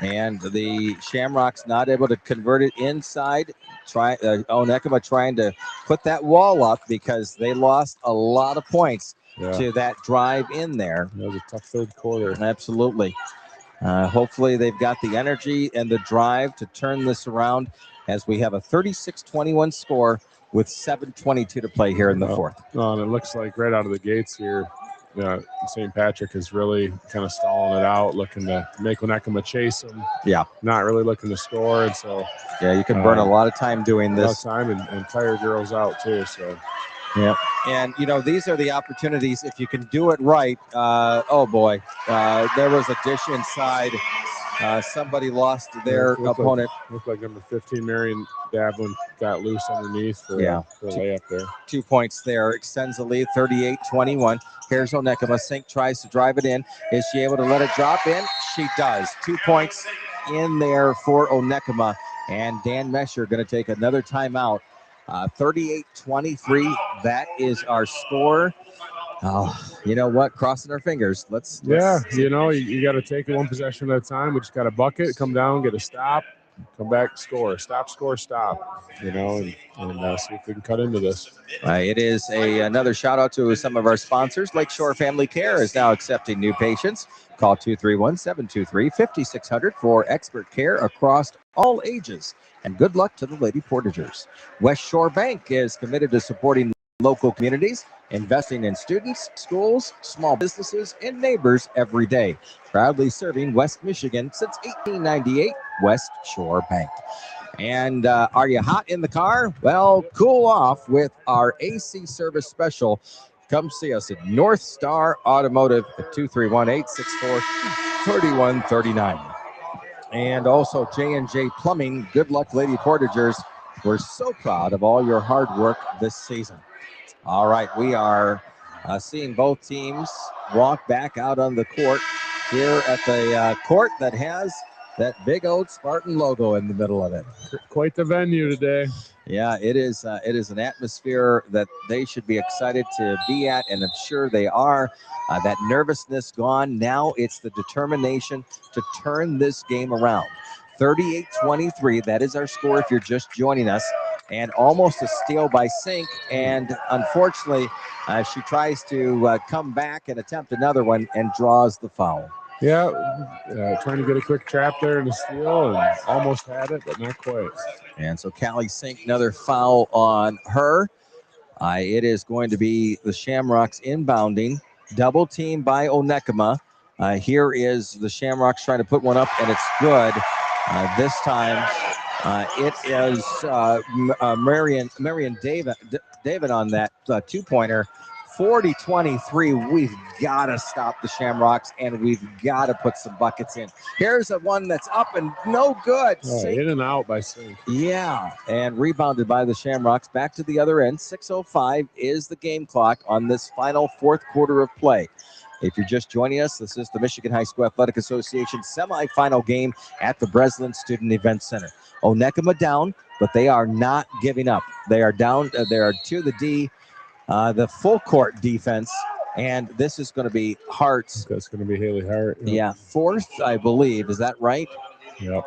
And the Shamrocks not able to convert it inside. Onekama trying to put that wall up because they lost a lot of points to that drive in there. That was a tough third quarter. Absolutely. Hopefully they've got the energy and the drive to turn this around as we have a 36-21 score with 7:22 to play here in the fourth. And it looks like right out of the gates here, St. Patrick is really kind of stalling it out, looking to make Onekama chase them. Yeah. Not really looking to score. And so, you can burn a lot of time doing this. A lot of time and tire girls out too. So, yeah. And, these are the opportunities if you can do it right. Oh, boy. There was a dish inside. Somebody lost their opponent. Looked like number 15, Marion Davlin, got loose underneath for a layup there. 2 points there. Extends the lead, 38-21. Here's Onekama. Sink tries to drive it in. Is she able to let it drop in? She does. 2 points in there for Onekama. And Dan Mesher going to take another timeout. 38-23. That is our score. Oh, you know what? Crossing our fingers. Let's you got to take it one possession at a time. We just got to bucket, come down, get a stop, come back, score. Stop, score, stop. And see if we can cut into this. It is another shout out to some of our sponsors. Lakeshore Family Care is now accepting new patients. Call 231-723-5600 for expert care across all ages. And good luck to the Lady Portagers. West Shore Bank is committed to supporting local communities, investing in students, schools, small businesses, and neighbors every day. Proudly serving West Michigan since 1898, West Shore Bank. And are you hot in the car? Well, cool off with our AC service special. Come see us at North Star Automotive at 231-864-3139. And also J&J Plumbing. Good luck, Lady Portagers. We're so proud of all your hard work this season. All right, we are seeing both teams walk back out on the court here at the court that has that big old Spartan logo in the middle of it. Quite the venue today. Yeah, it is an atmosphere that they should be excited to be at, and I'm sure they are. That nervousness gone. Now it's the determination to turn this game around. 38-23, that is our score if you're just joining us. And almost a steal by Sink, and unfortunately, she tries to come back and attempt another one and draws the foul. Yeah, trying to get a quick trap there and a steal, and almost had it, but not quite. And so Callie Sink, another foul on her. It is going to be the Shamrocks inbounding, double team by Onekama. Here is the Shamrocks trying to put one up, and it's good. This time, it is Marion David on that two-pointer. 40-23. We've got to stop the Shamrocks, and we've got to put some buckets in. Here's a one that's up and no good. In and out by Sink. Yeah, and rebounded by the Shamrocks. Back to the other end. 6:05 is the game clock on this final fourth quarter of play. If you're just joining us, this is the Michigan High School Athletic Association semifinal game at the Breslin Student Event Center. Onekama down but they are not giving up. They are down. They are to the D, the full court defense, and this is going to be Hart's. That's going to be Haley Hart. Yep. Yeah, fourth, I believe. Is that right? Yep.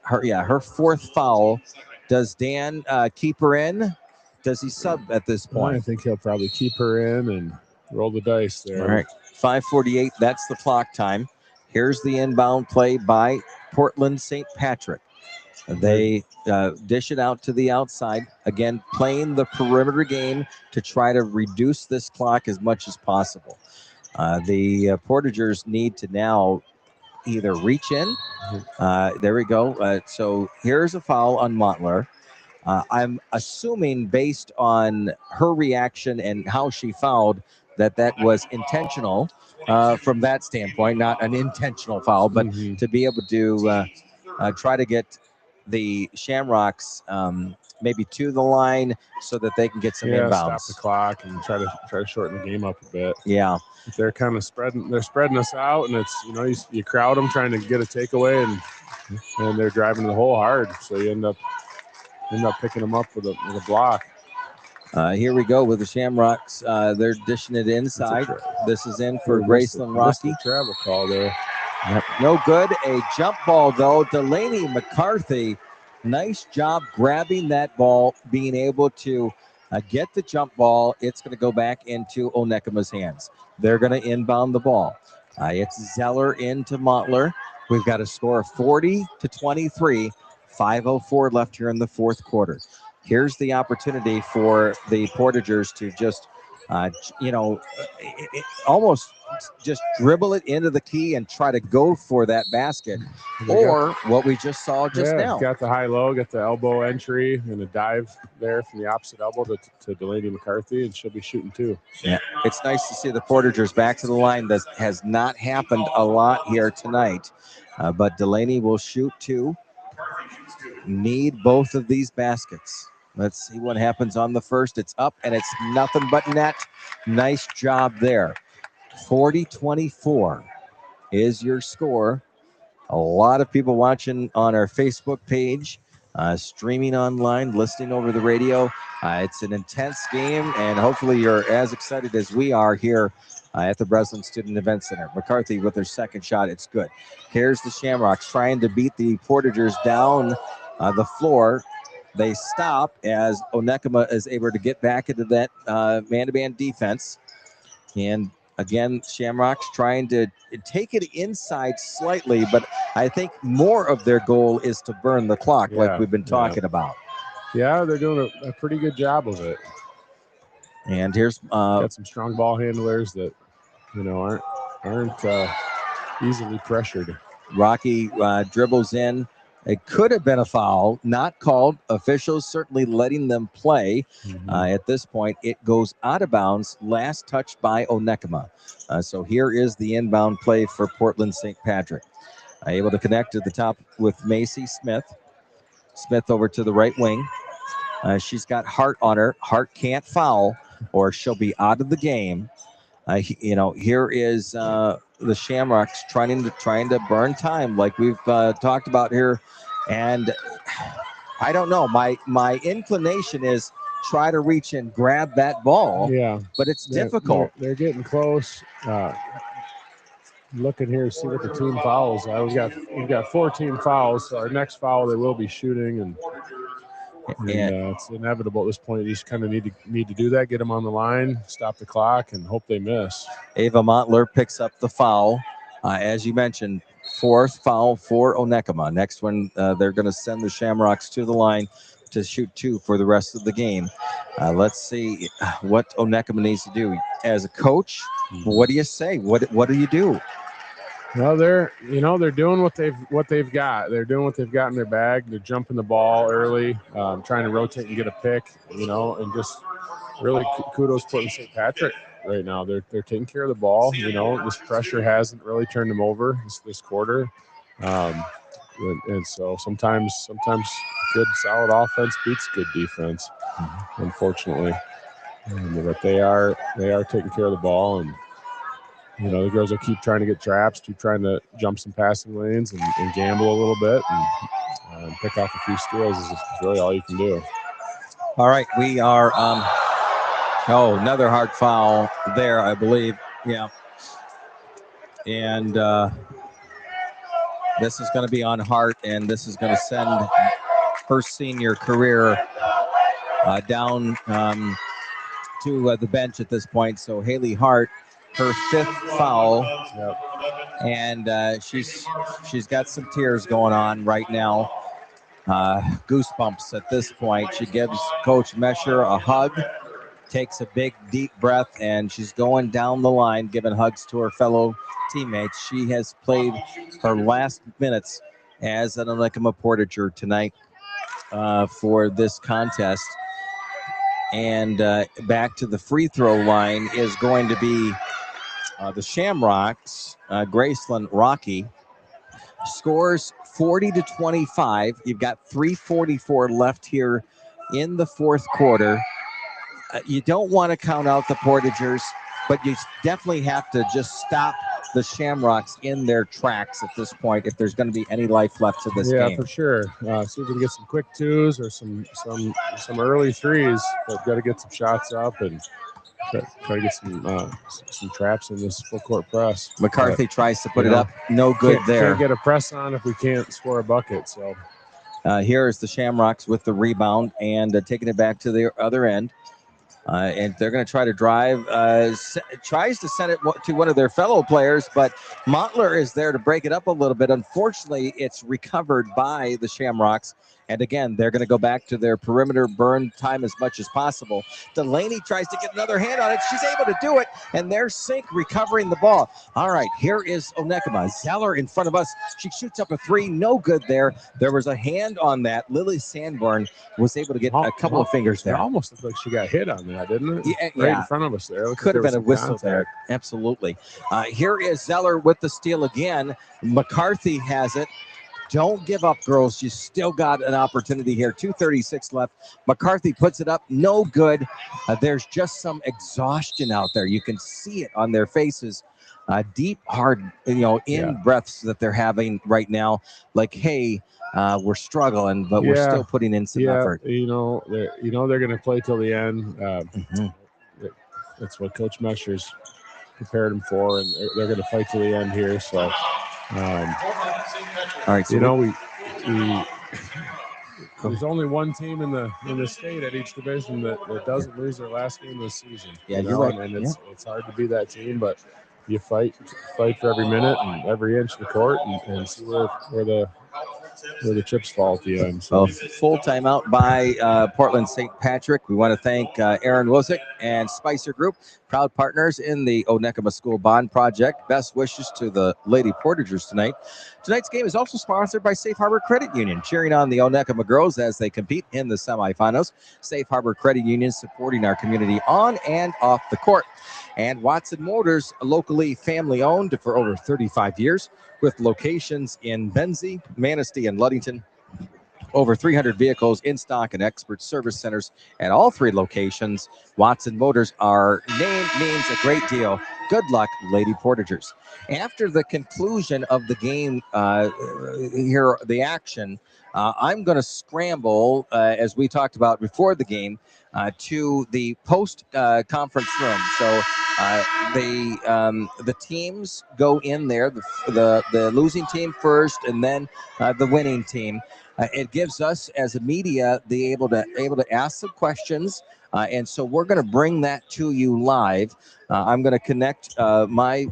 Her fourth foul. Does Dan keep her in? Does he sub at this point? I think he'll probably keep her in and roll the dice there. All right, 5:48. That's the clock time. Here's the inbound play by Portland St. Patrick. They dish it out to the outside. Again, playing the perimeter game to try to reduce this clock as much as possible. The Portagers need to now either reach in. There we go. So here's a foul on Montler. I'm assuming based on her reaction and how she fouled that was intentional from that standpoint, not an intentional foul, but to be able to try to get the Shamrocks maybe to the line so that they can get some inbounds. Stop the clock and try to shorten the game up a bit. Yeah. They're kind of spreading us out, and it's you crowd them trying to get a takeaway, and they're driving the hole hard, so you end up picking them up with a block. Here we go with the Shamrocks. They're dishing it inside. This is in for Breslin Rocky. Travel call there. Yep. No good. A jump ball though. Delaney McCarthy, nice job grabbing that ball, being able to get the jump ball. It's going to go back into Onekama's hands. They're going to inbound the ball. It's Zeller into Montler. We've got a score of 40-23. 5:04 left here in the fourth quarter. Here's the opportunity for the Portagers to just, almost just dribble it into the key and try to go for that basket, or what we just saw just now. Got the high-low, got the elbow entry, and a dive there from the opposite elbow to Delaney McCarthy, and she'll be shooting two. Yeah, it's nice to see the Portagers back to the line. That has not happened a lot here tonight, but Delaney will shoot two. Need both of these baskets. Let's see what happens on the first. It's up, and it's nothing but net. Nice job there. 40-24 is your score. A lot of people watching on our Facebook page, streaming online, listening over the radio. It's an intense game, and hopefully you're as excited as we are here at the Breslin Student Event Center. McCarthy with her second shot. It's good. Here's the Shamrocks trying to beat the Portagers down the floor. They stop as Onekama is able to get back into that man-to-man defense. And again, Shamrocks trying to take it inside slightly, but I think more of their goal is to burn the clock like we've been talking about. Yeah, they're doing a pretty good job of it. And here's got some strong ball handlers that aren't easily pressured. Rocky dribbles in. It could have been a foul, not called. Officials certainly letting them play. At this point, it goes out of bounds. Last touch by Onekama. So here is the inbound play for Portland St. Patrick. Able to connect to the top with Macy Smith. Smith over to the right wing. She's got Hart on her. Hart can't foul, or she'll be out of the game. Here is the Shamrocks trying to burn time, like we've talked about here. And I don't know. My inclination is try to reach and grab that ball. Yeah, but it's difficult. They're getting close. Looking here to see what the team fouls. We've got 14 fouls. So our next foul they will be shooting, and it's inevitable at this point. You just kind of need to do that. Get them on the line, stop the clock, and hope they miss. Ava Montler picks up the foul, as you mentioned. Fourth foul for Onekama. Next one, they're going to send the Shamrocks to the line to shoot two for the rest of the game. Let's see what Onekama needs to do. As a coach, what do you say? What do you do? Well, they're doing what they've got. They're doing what they've got in their bag. They're jumping the ball early, trying to rotate and get a pick. And just really kudos Portland St. Patrick. Right now, they're taking care of the ball. This pressure hasn't really turned them over this quarter, and so sometimes good solid offense beats good defense, unfortunately. But they are taking care of the ball, and you know, the girls will keep trying to get traps, keep trying to jump some passing lanes and gamble a little bit and pick off a few steals is really all you can do. All right, we are, another hard foul there, I believe. Yeah. And this is going to be on Hart, and this is going to send her senior career down to the bench at this point. So Haley Hart, her 5th foul, and she's got some tears going on right now. Goosebumps at this point. She gives Coach Mesher a hug, takes a big deep breath, and she's going down the line giving hugs to her fellow teammates. She has played her last minutes as an Onekama Portager tonight for this contest. And back to the free throw line is going to be the Shamrocks. Breslin Rocky scores 40-25. You've got 3:44 left here in the 4th quarter. You don't want to count out the Portagers, but you definitely have to just stop the Shamrocks in their tracks at this point if there's going to be any life left to this game. Yeah, for sure. See if we can get some quick 2s or some early 3s, but got to get some shots up and try to get some traps in this full court press. McCarthy tries to put it up. No good there. Can't get a press on if we can't score a bucket. So here's the Shamrocks with the rebound and taking it back to the other end. And they're going to try to drive, tries to send it to one of their fellow players, but Montler is there to break it up a little bit. Unfortunately, it's recovered by the Shamrocks. And again, they're going to go back to their perimeter burn time as much as possible. Delaney tries to get another hand on it. She's able to do it, and there's Sink recovering the ball. All right, here is Onekama. Zeller in front of us. She shoots up a 3. No good there. There was a hand on that. Lily Sanborn was able to get a couple of fingers there. It almost looked like she got hit on that, didn't it? Yeah, in front of us there. Could have been a whistle there. Absolutely. Here is Zeller with the steal again. McCarthy has it. Don't give up, girls. You still got an opportunity here. 2:36 left. McCarthy puts it up. No good. There's just some exhaustion out there. You can see it on their faces. Deep, hard, breaths that they're having right now. Like, hey, we're struggling, but we're still putting in some effort. They're going to play till the end. That's what Coach Mesher's prepared them for, and they're going to fight till the end here. So. All right, so there's only one team in the state at each division that doesn't lose their last game of the season. Yeah, you're right. And it's hard to be that team, but you fight for every minute and every inch of the court and see where the chips fall at the end. So full timeout by Portland St. Patrick. We want to thank Aaron Wosick and Spicer Group, proud partners in the Onekama School Bond Project. Best wishes to the Lady Portagers tonight. Tonight's game is also sponsored by Safe Harbor Credit Union, cheering on the Onekama girls as they compete in the semifinals. Safe Harbor Credit Union supporting our community on and off the court. And Watson Motors, locally family-owned for over 35 years, with locations in Benzie, Manistee, and Ludington. Over 300 vehicles in stock and expert service centers at all 3 locations. Watson Motors, our name means a great deal. Good luck, Lady Portagers. After the conclusion of the game, the action, I'm going to scramble, as we talked about before the game, to the post-conference room. So the teams go in there, the losing team first, and then the winning team. It gives us as a media the able to ask some questions, and so we're going to bring that to you live. I'm going to connect my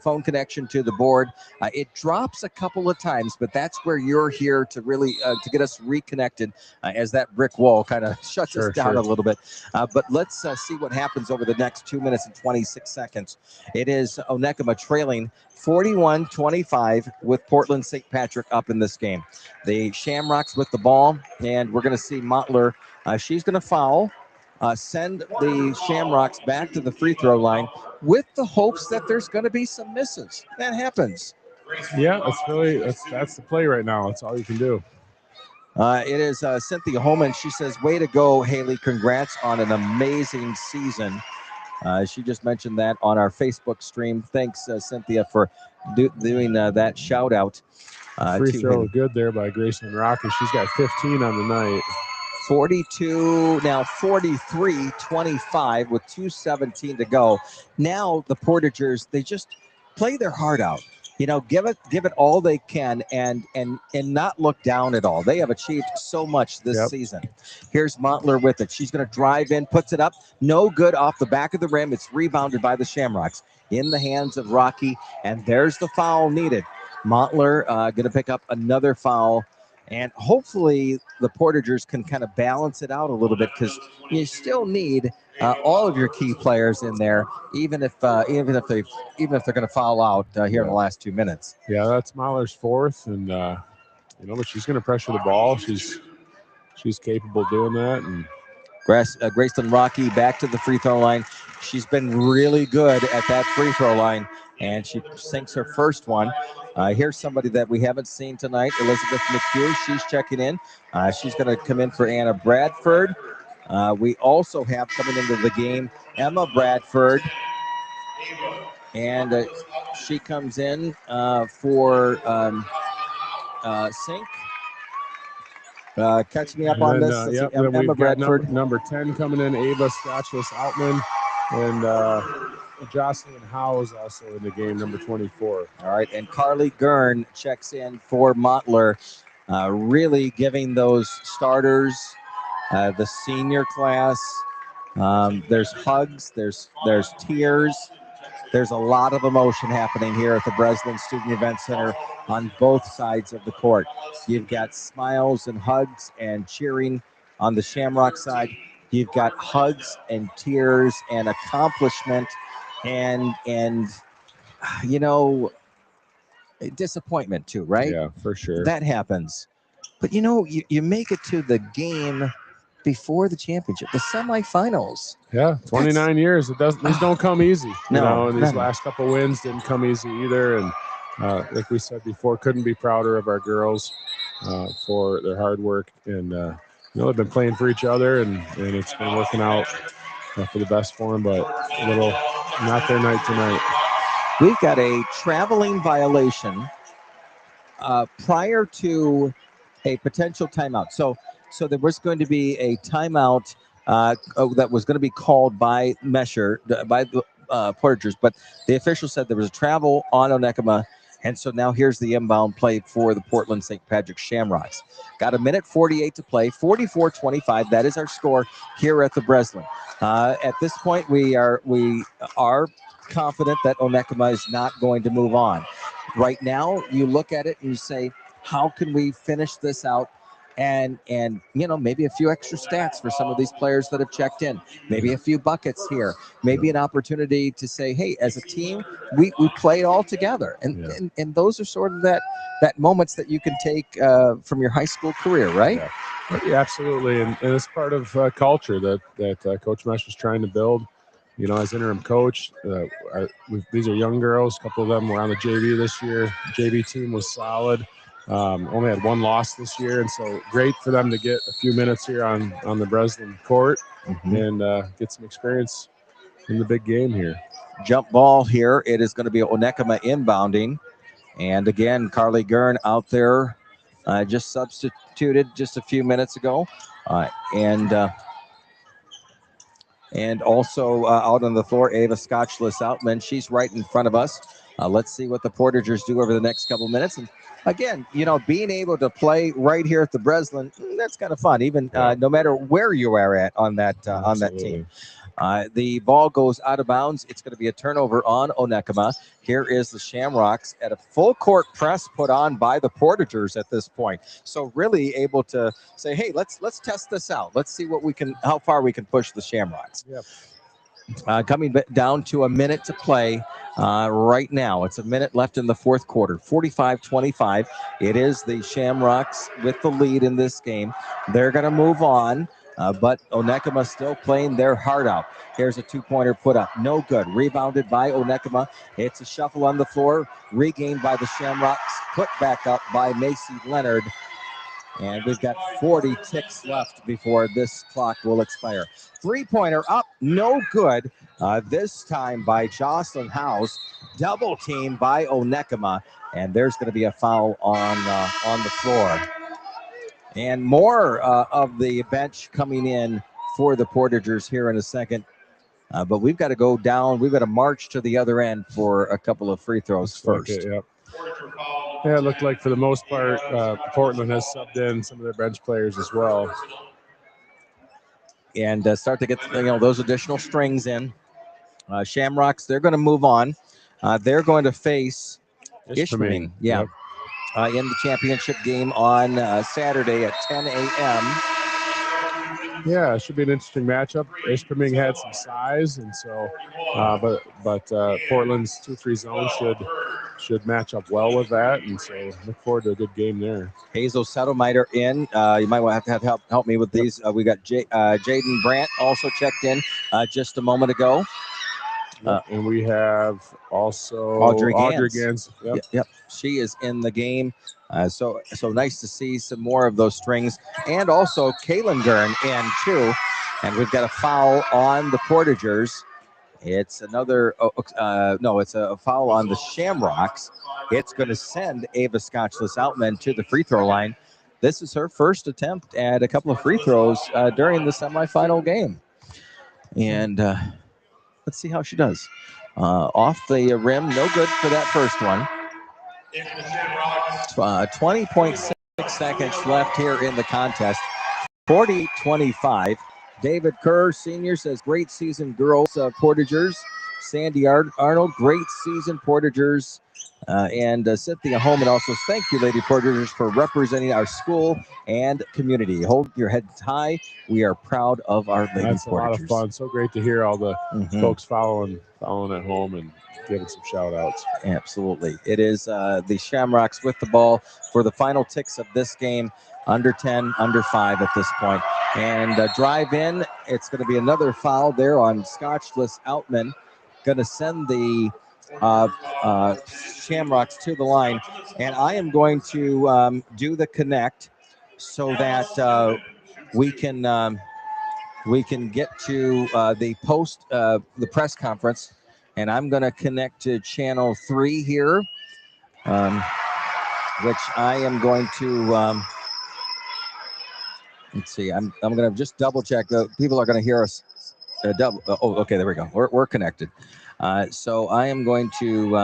phone connection to the board. It drops a couple of times, but that's where you're here to really to get us reconnected as that brick wall kind of shuts us down a little bit. But let's see what happens over the next 2 minutes and 26 seconds. It is Onekama trailing 41-25 with Portland St. Patrick up in this game. The Shamrocks with the ball, and we're going to see Montler. She's going to foul, send the Shamrocks back to the free throw line with the hopes that there's going to be some misses. That happens. Yeah, that's the play right now. That's all you can do. It is Cynthia Holman. She says, way to go, Haley. Congrats on an amazing season. She just mentioned that on our Facebook stream. Thanks, Cynthia, for doing that shout out. Free throw good there by Breslin Rocky. She's got 15 on the night. 42, now 43-25 with 2:17 to go. Now the Portagers, they just play their heart out. You know, give it all they can and not look down at all. They have achieved so much this season. Here's Montler with it. She's going to drive in, puts it up. No good off the back of the rim. It's rebounded by the Shamrocks in the hands of Rocky, and there's the foul needed. Montler going to pick up another foul. And hopefully the Portagers can kind of balance it out a little bit, because you still need all of your key players in there, even if they're going to foul out here in the last 2 minutes. Yeah, that's Mahler's fourth, and but she's going to pressure the ball. She's capable of doing that. And Breslin Rocky back to the free throw line. She's been really good at that free throw line, and she sinks her first one. Here's somebody that we haven't seen tonight, Elizabeth McHugh. She's checking in. She's going to come in for Anna Bradford. We also have coming into the game Emma Bradford, and she comes in for Sink. Catch me up on this. Then Emma we've Bradford. got number 10 coming in, Ava Scotchless-Outman, and Jocelyn Howe is also in the game, number 24. All right, and Carly Gurn checks in for Montler, really giving those starters, the senior class. There's hugs, there's tears, there's a lot of emotion happening here at the Breslin Student Event Center on both sides of the court. You've got smiles and hugs and cheering on the Shamrock side. You've got hugs and tears and accomplishment and disappointment too, right? Yeah, for sure. That happens. But you make it to the game before the championship, the semifinals. Yeah, 29 years. These don't come easy. And these never. last couple wins didn't come easy either. And like we said before, couldn't be prouder of our girls for their hard work. And they've been playing for each other, and it's been working out for the best for them. But a little not their night tonight. We've got a traveling violation prior to a potential timeout. So there was going to be a timeout that was going to be called by by the Portagers, but the official said there was a travel on Onekama, and so now here's the inbound play for the Portland St. Patrick Shamrocks. Got 1:48 to play, 44-25. That is our score here at the Breslin. At this point, we are confident that Onekama is not going to move on. Right now, you look at it and you say, how can we finish this out? And maybe a few extra stats for some of these players that have checked in. Maybe a few buckets here. Maybe an opportunity to say, hey, as a team, we play all together. And those are sort of that moments that you can take from your high school career, right? Yeah, absolutely. And it's part of culture that Coach Mesh is trying to build. As interim coach, these are young girls. A couple of them were on the JV this year. JV team was solid. Only had one loss this year, and so great for them to get a few minutes here on the Breslin court and get some experience in the big game here. Jump ball here. It is going to be Onekama inbounding. And again, Carly Gurn out there just substituted just a few minutes ago. And also out on the floor, Ava Scotchless-Outman. She's right in front of us. Let's see what the Portagers do over the next couple minutes. And again, being able to play right here at the Breslin, that's kind of fun, even no matter where you are at on that team. The ball goes out of bounds. It's going to be a turnover on Onekama. Here is the Shamrocks at a full court press put on by the Portagers at this point. So really able to say, hey, let's test this out. Let's see how far we can push the Shamrocks. Yep. Coming down to a minute to play right now. It's a minute left in the fourth quarter, 45-25. It is the Shamrocks with the lead in this game. They're going to move on, but Onekama still playing their heart out. Here's a two-pointer put up. No good. Rebounded by Onekama. It's a shuffle on the floor, regained by the Shamrocks, put back up by Macy Leonard. And we've got 40 ticks left before this clock will expire. Three-pointer up, no good. this time by Jocelyn House, double team by Onekama, and there's going to be a foul on the floor. And more of the bench coming in for the Portagers here in a second. But we've got to go down. We've got to march to the other end for a couple of free throws first. Like it, yeah, it looked like for the most part, Portland has subbed in some of their bench players as well. And start to get those additional strings in. Shamrocks, they're going to move on. They're going to face Ishpeming. Yeah. Yep. In the championship game on Saturday at 10 a.m. Yeah, it should be an interesting matchup. Ishpeming had some size, and so, but Portland's 2-3 zone should match up well with that, and so look forward to a good game there. Hazel Settlemiter in. You might want to have help me with these. We got Jaden Brandt also checked in just a moment ago. And we have also Audrey Gans. Yep. She is in the game. So nice to see some more of those strings. And also Kaylin Gurn in too. And we've got a foul on the Portagers. It's another, it's a foul on the Shamrocks. It's going to send Ava Scotchless-Outman to the free throw line. This is her first attempt at a couple of free throws during the semifinal game. And let's see how she does. Off the rim, no good for that first one. 20.6 seconds left here in the contest. 40-25. David Kerr, senior, says, great season, girls, Portagers. Sandy Arnold, great season, Portagers. And Cynthia Holman also, thank you, Lady Portagers, for representing our school and community. Hold your heads high. We are proud of our Lady Portagers. That's a lot of fun. So great to hear all the folks following at home and giving some shout outs. Absolutely. It is the Shamrocks with the ball for the final ticks of this game. Under 10, under 5 at this point. And drive in, it's going to be another foul there on Scotchless-Outman. Going to send the Shamrocks to the line. And I am going to do the connect so that we can get to the press conference. And I'm going to connect to channel 3 here, which I am going to let's see. I'm going to just double check. People are going to hear us. Okay, there we go. We're connected. So I am going to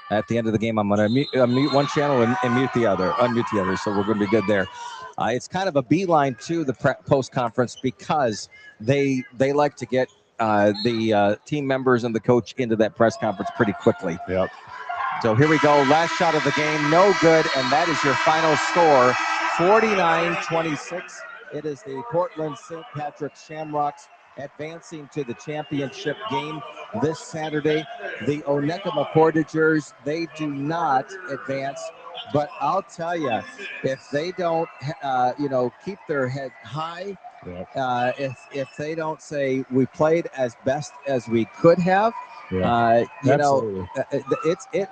at the end of the game, I'm going to mute one channel and unmute the other. So we're going to be good there. It's kind of a beeline to the post conference because they like to get the team members and the coach into that press conference pretty quickly. Yep. So here we go. Last shot of the game, no good, and that is your final score. 49-26. It is the Portland St. Patrick's Shamrocks advancing to the championship game this Saturday. The Onekama Portagers, they do not advance, but I'll tell you, if they don't, keep their head high, if they don't say we played as best as we could have, it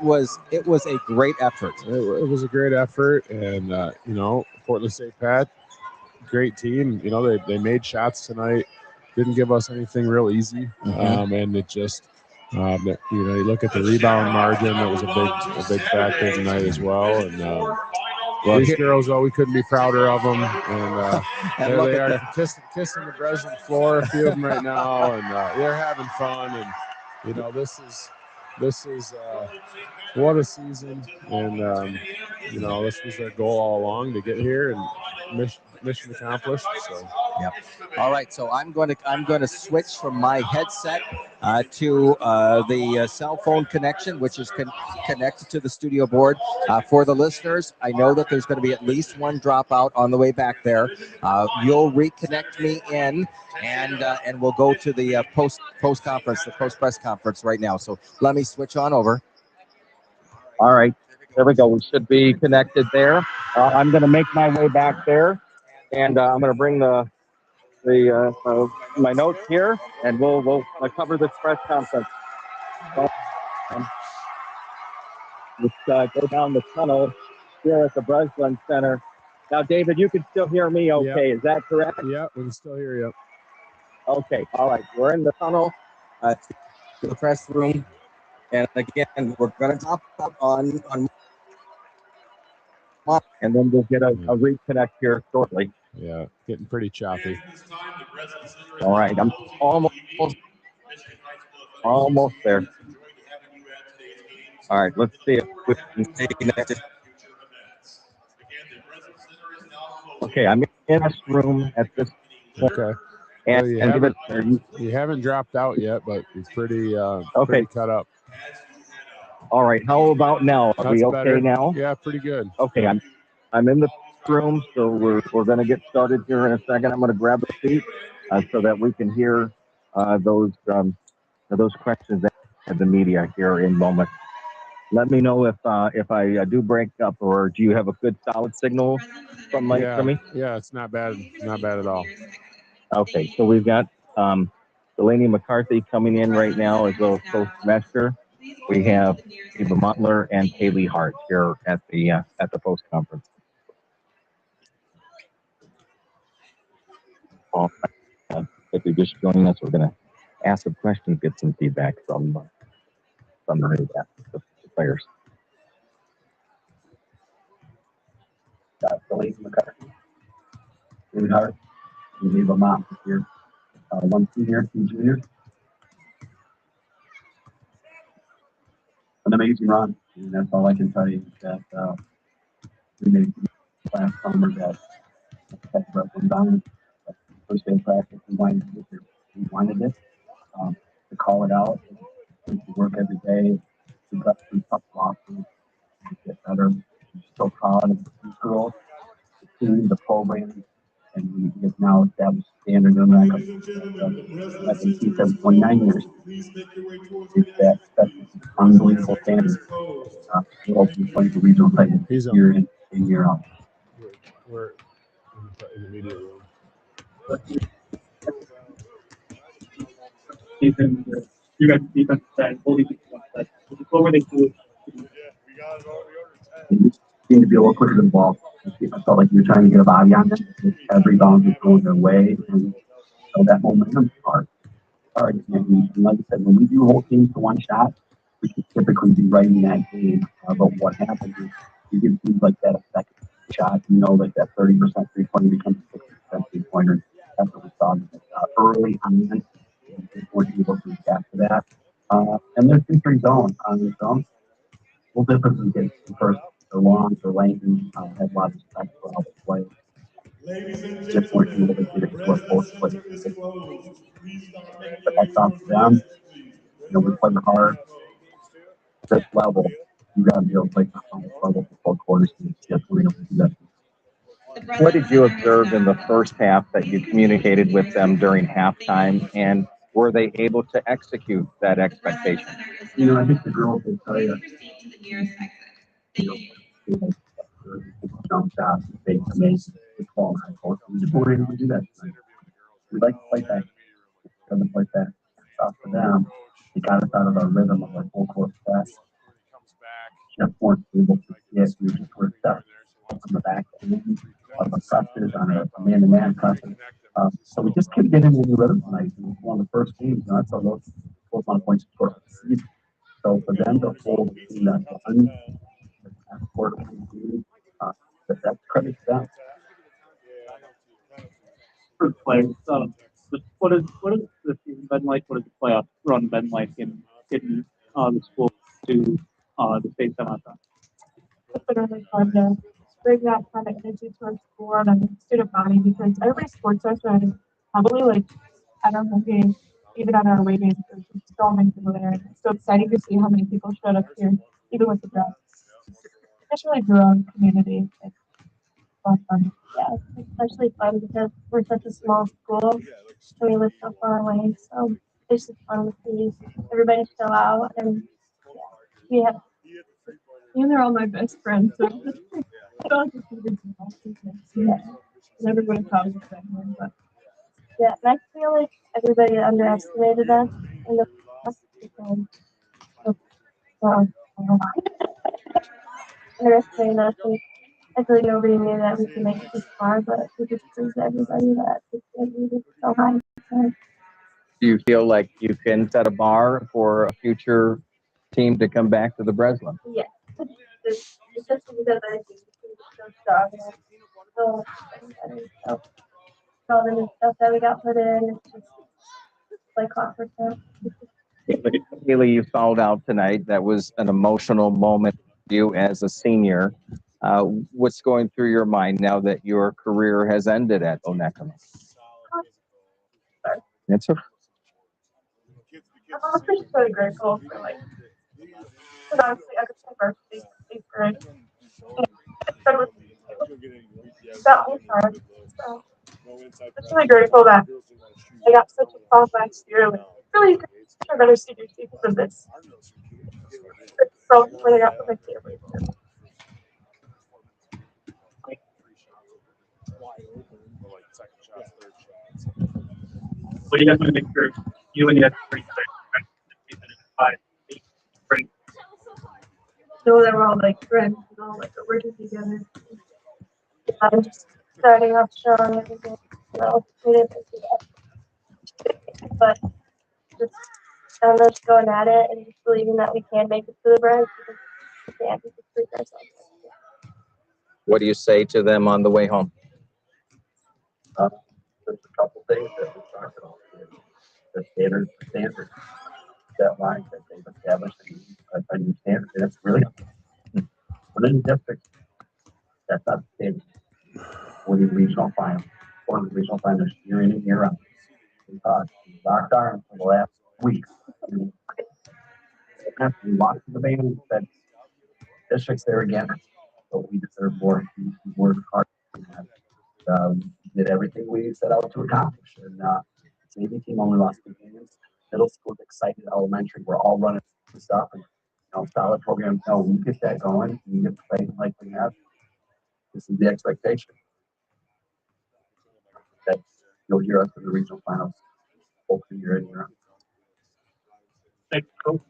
was a great effort. It was a great effort, and Portland St. Pat, great team. They made shots tonight, didn't give us anything real easy, and it just you look at the rebound margin, that was a big factor tonight as well. And these girls, we couldn't be prouder of them, and there they are kissing the Breslin floor, a few of them right now, and they're having fun. And this is what a season, and this was their goal all along, to get here, and mission accomplished. So yep. All right, so I'm going to switch from my headset to the cell phone connection, which is connected to the studio board. For the listeners, I know that there's going to be at least one dropout on the way back there. You'll reconnect me in, and we'll go to the post press conference right now. So let me switch on over. All right, there we go. We should be connected there. I'm going to make my way back there, and I'm going to bring my notes here, and we'll cover this press conference. Let's go down the tunnel here at the Breslin Center. Now, David, you can still hear me okay. Yep. Is that correct? Yeah, we can still hear you. Okay, all right. We're in the tunnel to the press room. And again, we're going to top up on and then we'll get a reconnect here shortly. Yeah, getting pretty choppy. All right, I'm almost there. All right, let's see if we can stay connected. Okay, I'm in this room at this point. Okay. And, well, you haven't dropped out yet, but you're pretty pretty cut up. All right, how about now? Are we okay better. now? Yeah, pretty good. Okay, I'm in the room, so we're going to get started here in a second. I'm going to grab a seat so that we can hear those questions at the media here in moments. Let me know if I do break up, or do you have a good solid signal from me? Yeah, it's not bad. Not bad at all. Okay, so we've got Delaney McCarthy coming in right now, as well as Coach Messer. We have Eva Montler and Haley Hart here at the post conference. If you're just joining us, we're going to ask some questions, get some feedback from the players. Delaney McCarthy, Haley Hart, and Eva Montler here. One senior, two juniors. An amazing run. And that's all I can tell you. That we made last summer that Breslin down. First day of practice, we wanted it to call it out. We work every day. We got some tough losses to get better. I'm so proud of these girls, the team, the program, and we have now established standard in I've been teaching for 29 years. That's unbelievable standard. We're hoping to play the regional title year in and year out. We're in the media room. You guys defense side, holding defense side. What were they doing? You seem to be a little quicker than the ball. I felt like you were trying to get a body on them. Every bounce was going their way, and so that momentum part. All right, and like I said, when we do hold teams to one shot, we can typically be right in that game. But what happens is you give teams like that a second shot, like that 30% 3-pointer becomes 60% 3-pointer. That's what we saw early on. We're able to adapt to that. And there's 2-3 zone on this zone. Well, difference is getting first, they're long, they're lengthy, have a lot of respect for how they play. Just working able to get it to both places. But that's up to them. We play hard. This level, you got to be able to play on this level for 4 quarters to get to be able to do that. What did you observe in the first half that you communicated with them during halftime, and were they able to execute that expectation? I think the girls will tell you. Jump shots, fake amazing. It's all high court. We just weren't able to do that tonight. We like to play back. Couldn't play back. Tough for them. They got us out of our rhythm of our full court set. Just weren't able to get. We just were stuck on the back end of the pressures on a man-to-man pressure. So we just couldn't get into any rhythm tonight. It was one of the first games. That's a low points scored for the season. So for them to hold the team that one, that's credit to them. For players, what is the season been like? What has the playoff run been like in getting the school to the state semifinal? It's been really fun to bring that kind of energy to our school and our student body, because every sports session, probably at our home games, even at our away games, there's just so many people there. And it's so exciting to see how many people showed up here, even with the dress. It's really grew our community. It's a lot of fun. Yeah, it's especially fun because we're such a small school and we live so far away. So it's just fun to see everybody show out, and yeah, they're all my best friends. So I don't just need to and everybody calls us family, but yeah, and I feel like everybody underestimated us in the past because underestimated us, and I feel like nobody knew that we could make it this far, but we just proved to everybody that we did so high. So Do you feel like you can set a bar for a future team to come back to the Breslin? Yeah. It's just because I think it's so strong. So, so all the new stuff that we got put in, it's just like clockwork now. Haley, you fouled out tonight. That was an emotional moment for you as a senior. What's going through your mind now that your career has ended at Onekama? It's a I'm just really grateful for like, because obviously I could say first, eighth grade. That whole time. So I'm just really grateful that I got such a call last year. Like, really, I better senior season for this. So when I got for my family. What do you guys want to make sure you and the other three So that we're all like friends and all like working together. I'm just starting off strong every day. So but just just going at it and just believing that we can make it to the Browns because we can't just freak ourselves. What do you say to them on the way home? There's a couple things that we talked about. The standard. That line that they've established a new standard. That's really within the district. That's not the standard. Winning regional final, or the regional finals year in and year out. We locked arms for the last week. We lost the band and said, district's there again, but we deserve more. We worked hard. Did everything we set out to accomplish. And maybe team only lost 2 games. Middle school, excited, elementary, we're all running stuff and solid program. No, we get that going. We get to play like we have. This is the expectation. That you'll hear us in the regional finals. Hopefully you're in here. Thank you.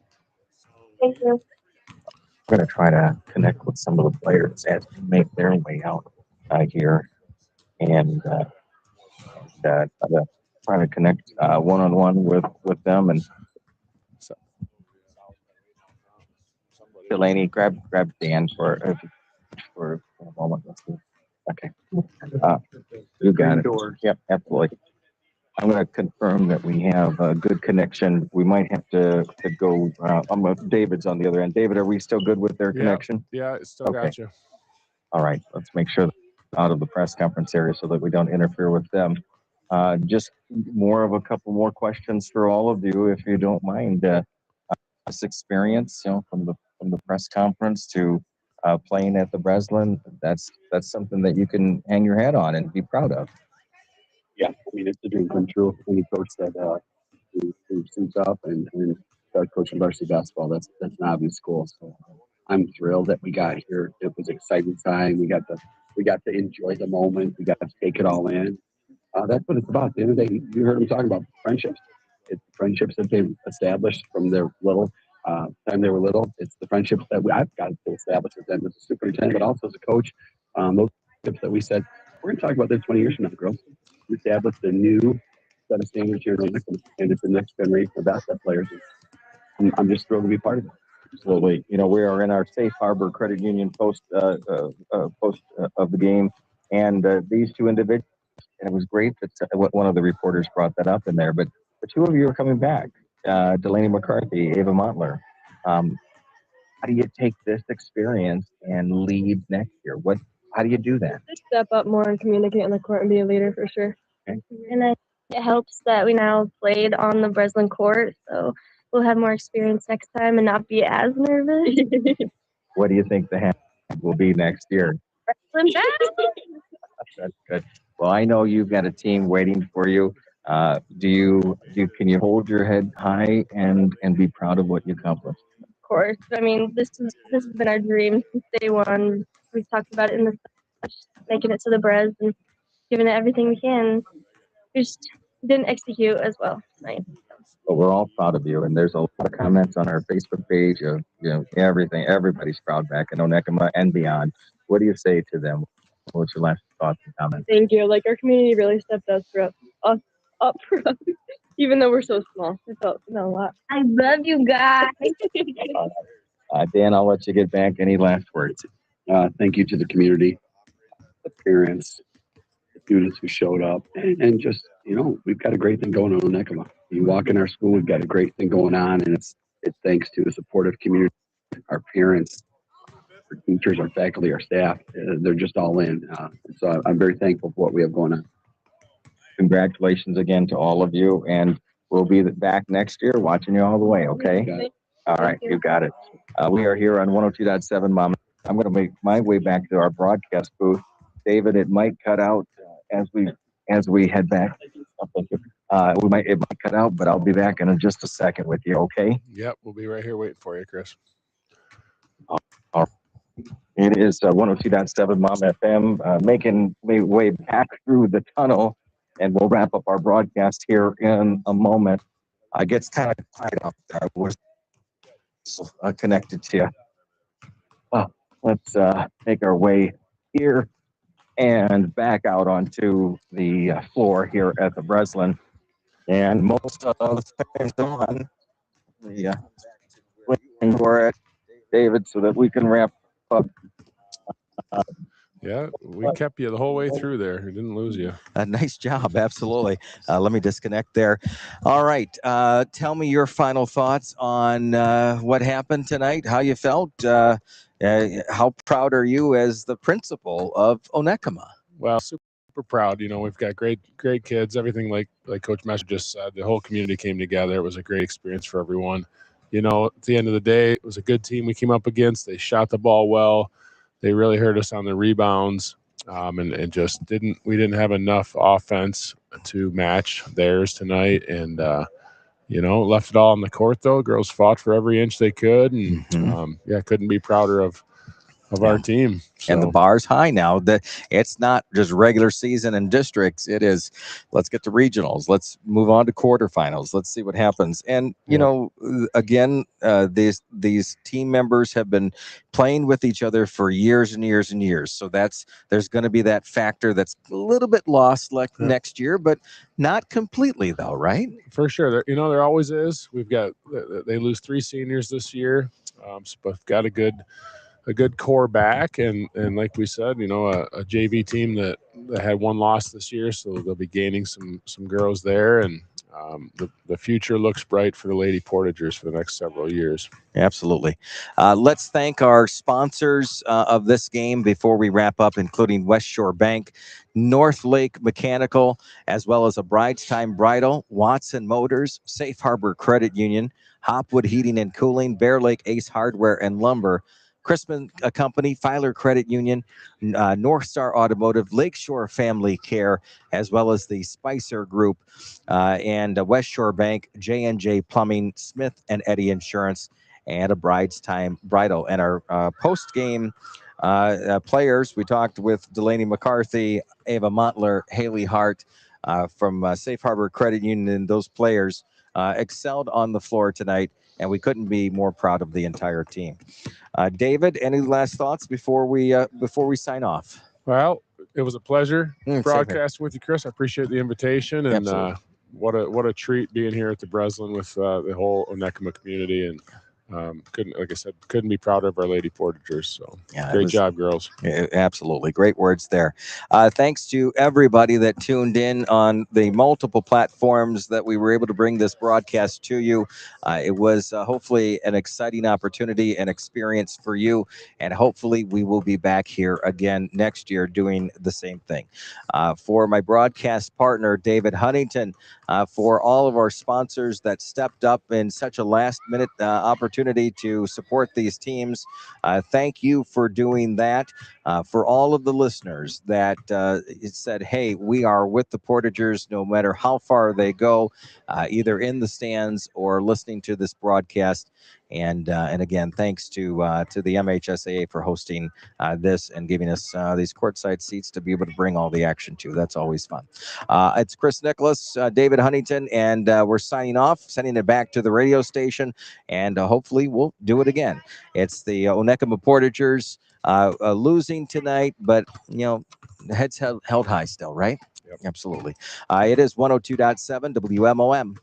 Thank you. I'm going to try to connect with some of the players as they make their way out here, and try to connect one-on-one with them. And so, Delaney, grab Dan for a moment. Let's see. Okay, you got it. Yep, absolutely. I'm going to confirm that we have a good connection. We might have to go. David's on the other end. David, are we still good with their connection? Yeah, still got you. All right, let's make sure out of the press conference area so that we don't interfere with them. Just more of a couple more questions for all of you, if you don't mind. This experience, from the press conference to playing at the Breslin, that's something that you can hang your hat on and be proud of. Yeah, I mean, it's a dream come true. Any coach that who suits up and coaching varsity basketball, that's an obvious goal. So I'm thrilled that we got here. It was an exciting time. We got to enjoy the moment. We got to take it all in. That's what it's about. At the end of the day, you heard them talking about friendships. It's friendships that they've established from their little time they were little. It's the friendships that I've got to establish with them as a superintendent, but also as a coach. Those friendships that we said, we're going to talk about this 20 years from now, girls. We established a new set of standards here in Onekama, and it's the next generation of basketball players. I'm just thrilled to be part of it. Absolutely. We are in our Safe Harbor Credit Union post of the game, and these two individuals. And it was great that one of the reporters brought that up in there. But the two of you are coming back, Delaney McCarthy, Ava Montler. How do you take this experience and lead next year? How do you do that? Step up more and communicate on the court and be a leader for sure. Okay. And then it helps that we now played on the Breslin court, so we'll have more experience next time and not be as nervous. What do you think the hand will be next year? Breslin back. That's good. Well, I know you've got a team waiting for you. Can you hold your head high and be proud of what you accomplished? Of course. I mean, this has been our dream since day one. We've talked about it in the making it to the Brez and giving it everything we can. We just didn't execute as well tonight. Well, we're all proud of you, and there's a lot of comments on our Facebook page of everything. Everybody's proud back in Onekama and beyond. What do you say to them? What's your last thoughts and comments? Thank you. Our community really stepped up for us. Even though we're so small, it felt a lot. I love you guys. Dan, I'll let you get back. Any last words? Thank you to the community, the parents, the students who showed up, and just, we've got a great thing going on in Onekama. You walk in our school, we've got a great thing going on, and it's thanks to a supportive community, our parents, our teachers, our faculty, our staff. They're just all in. So I'm very thankful for what we have going on. Congratulations again to all of you, and we'll be back next year watching you all the way, okay? All right, you got it. We are here on 102.7 Mom. I'm going to make my way back to our broadcast booth. David, it might cut out as we head back. Oh, thank you. It might cut out, but I'll be back in just a second with you, okay? Yep, we'll be right here waiting for you, Chris. All right. It is 102.7 Mom FM, making my way back through the tunnel, and we'll wrap up our broadcast here in a moment. I gets kind of quiet up there. I was connected to you. Well, let's make our way here and back out onto the floor here at the Breslin. And most of the fans on the waiting for it, David, so that we can wrap up. Yeah, we kept you the whole way through there. We didn't lose you. Nice job. Absolutely. Let me disconnect there. All right. Tell me your final thoughts on what happened tonight, how you felt. How proud are you as the principal of Onekama? Well, super proud. We've got great kids. Everything like Coach Messer just said, the whole community came together. It was a great experience for everyone. At the end of the day, it was a good team we came up against. They shot the ball well. They really hurt us on the rebounds, and just we didn't have enough offense to match theirs tonight. And left it all on the court though. Girls fought for every inch they could, and couldn't be prouder of our team. So. And the bar's high now. That it's not just regular season and districts. It is, let's get to regionals. Let's move on to quarterfinals. Let's see what happens. And again, these team members have been playing with each other for years and years and years. So there's going to be that factor that's a little bit lost next year, but not completely though, right? For sure. There always is. They lose 3 seniors this year, but got a good core back, and like we said, a JV team that had 1 loss this year, so they'll be gaining some girls there, and the future looks bright for the Lady Portagers for the next several years. Absolutely. Let's thank our sponsors of this game before we wrap up, including West Shore Bank, North Lake Mechanical, as well as a Bride's Time Bridal, Watson Motors, Safe Harbor Credit Union, Hopwood Heating and Cooling, Bear Lake Ace Hardware and Lumber, Crispin Company, Filer Credit Union, North Star Automotive, Lakeshore Family Care, as well as the Spicer Group, and West Shore Bank, J&J Plumbing, Smith and Eddy Insurance, and a Bride's Time Bridal. And our post-game players, we talked with Delaney McCarthy, Ava Montler, Haley Hart from Safe Harbor Credit Union, and those players excelled on the floor tonight, and we couldn't be more proud of the entire team. David, any last thoughts before we sign off? Well, it was a pleasure broadcasting with you, Chris. I appreciate the invitation, and what a treat being here at the Breslin with the whole Onekama community. And couldn't be prouder of our Lady Portagers. So great job, girls. Absolutely. Great words there. Thanks to everybody that tuned in on the multiple platforms that we were able to bring this broadcast to you. It was hopefully an exciting opportunity and experience for you. And hopefully we will be back here again next year doing the same thing. For my broadcast partner, David Huntington, for all of our sponsors that stepped up in such a last-minute opportunity to support these teams. Thank you for doing that. For all of the listeners that said, hey, we are with the Portagers no matter how far they go, either in the stands or listening to this broadcast. And again, thanks to the MHSAA for hosting this and giving us these courtside seats to be able to bring all the action to. That's always fun. It's Chris Nicholas, David Huntington, and we're signing off, sending it back to the radio station, and hopefully we'll do it again. It's the Onekama Portagers losing tonight, but heads held high still, right? Yep. Absolutely. It is 102.7 WMOM.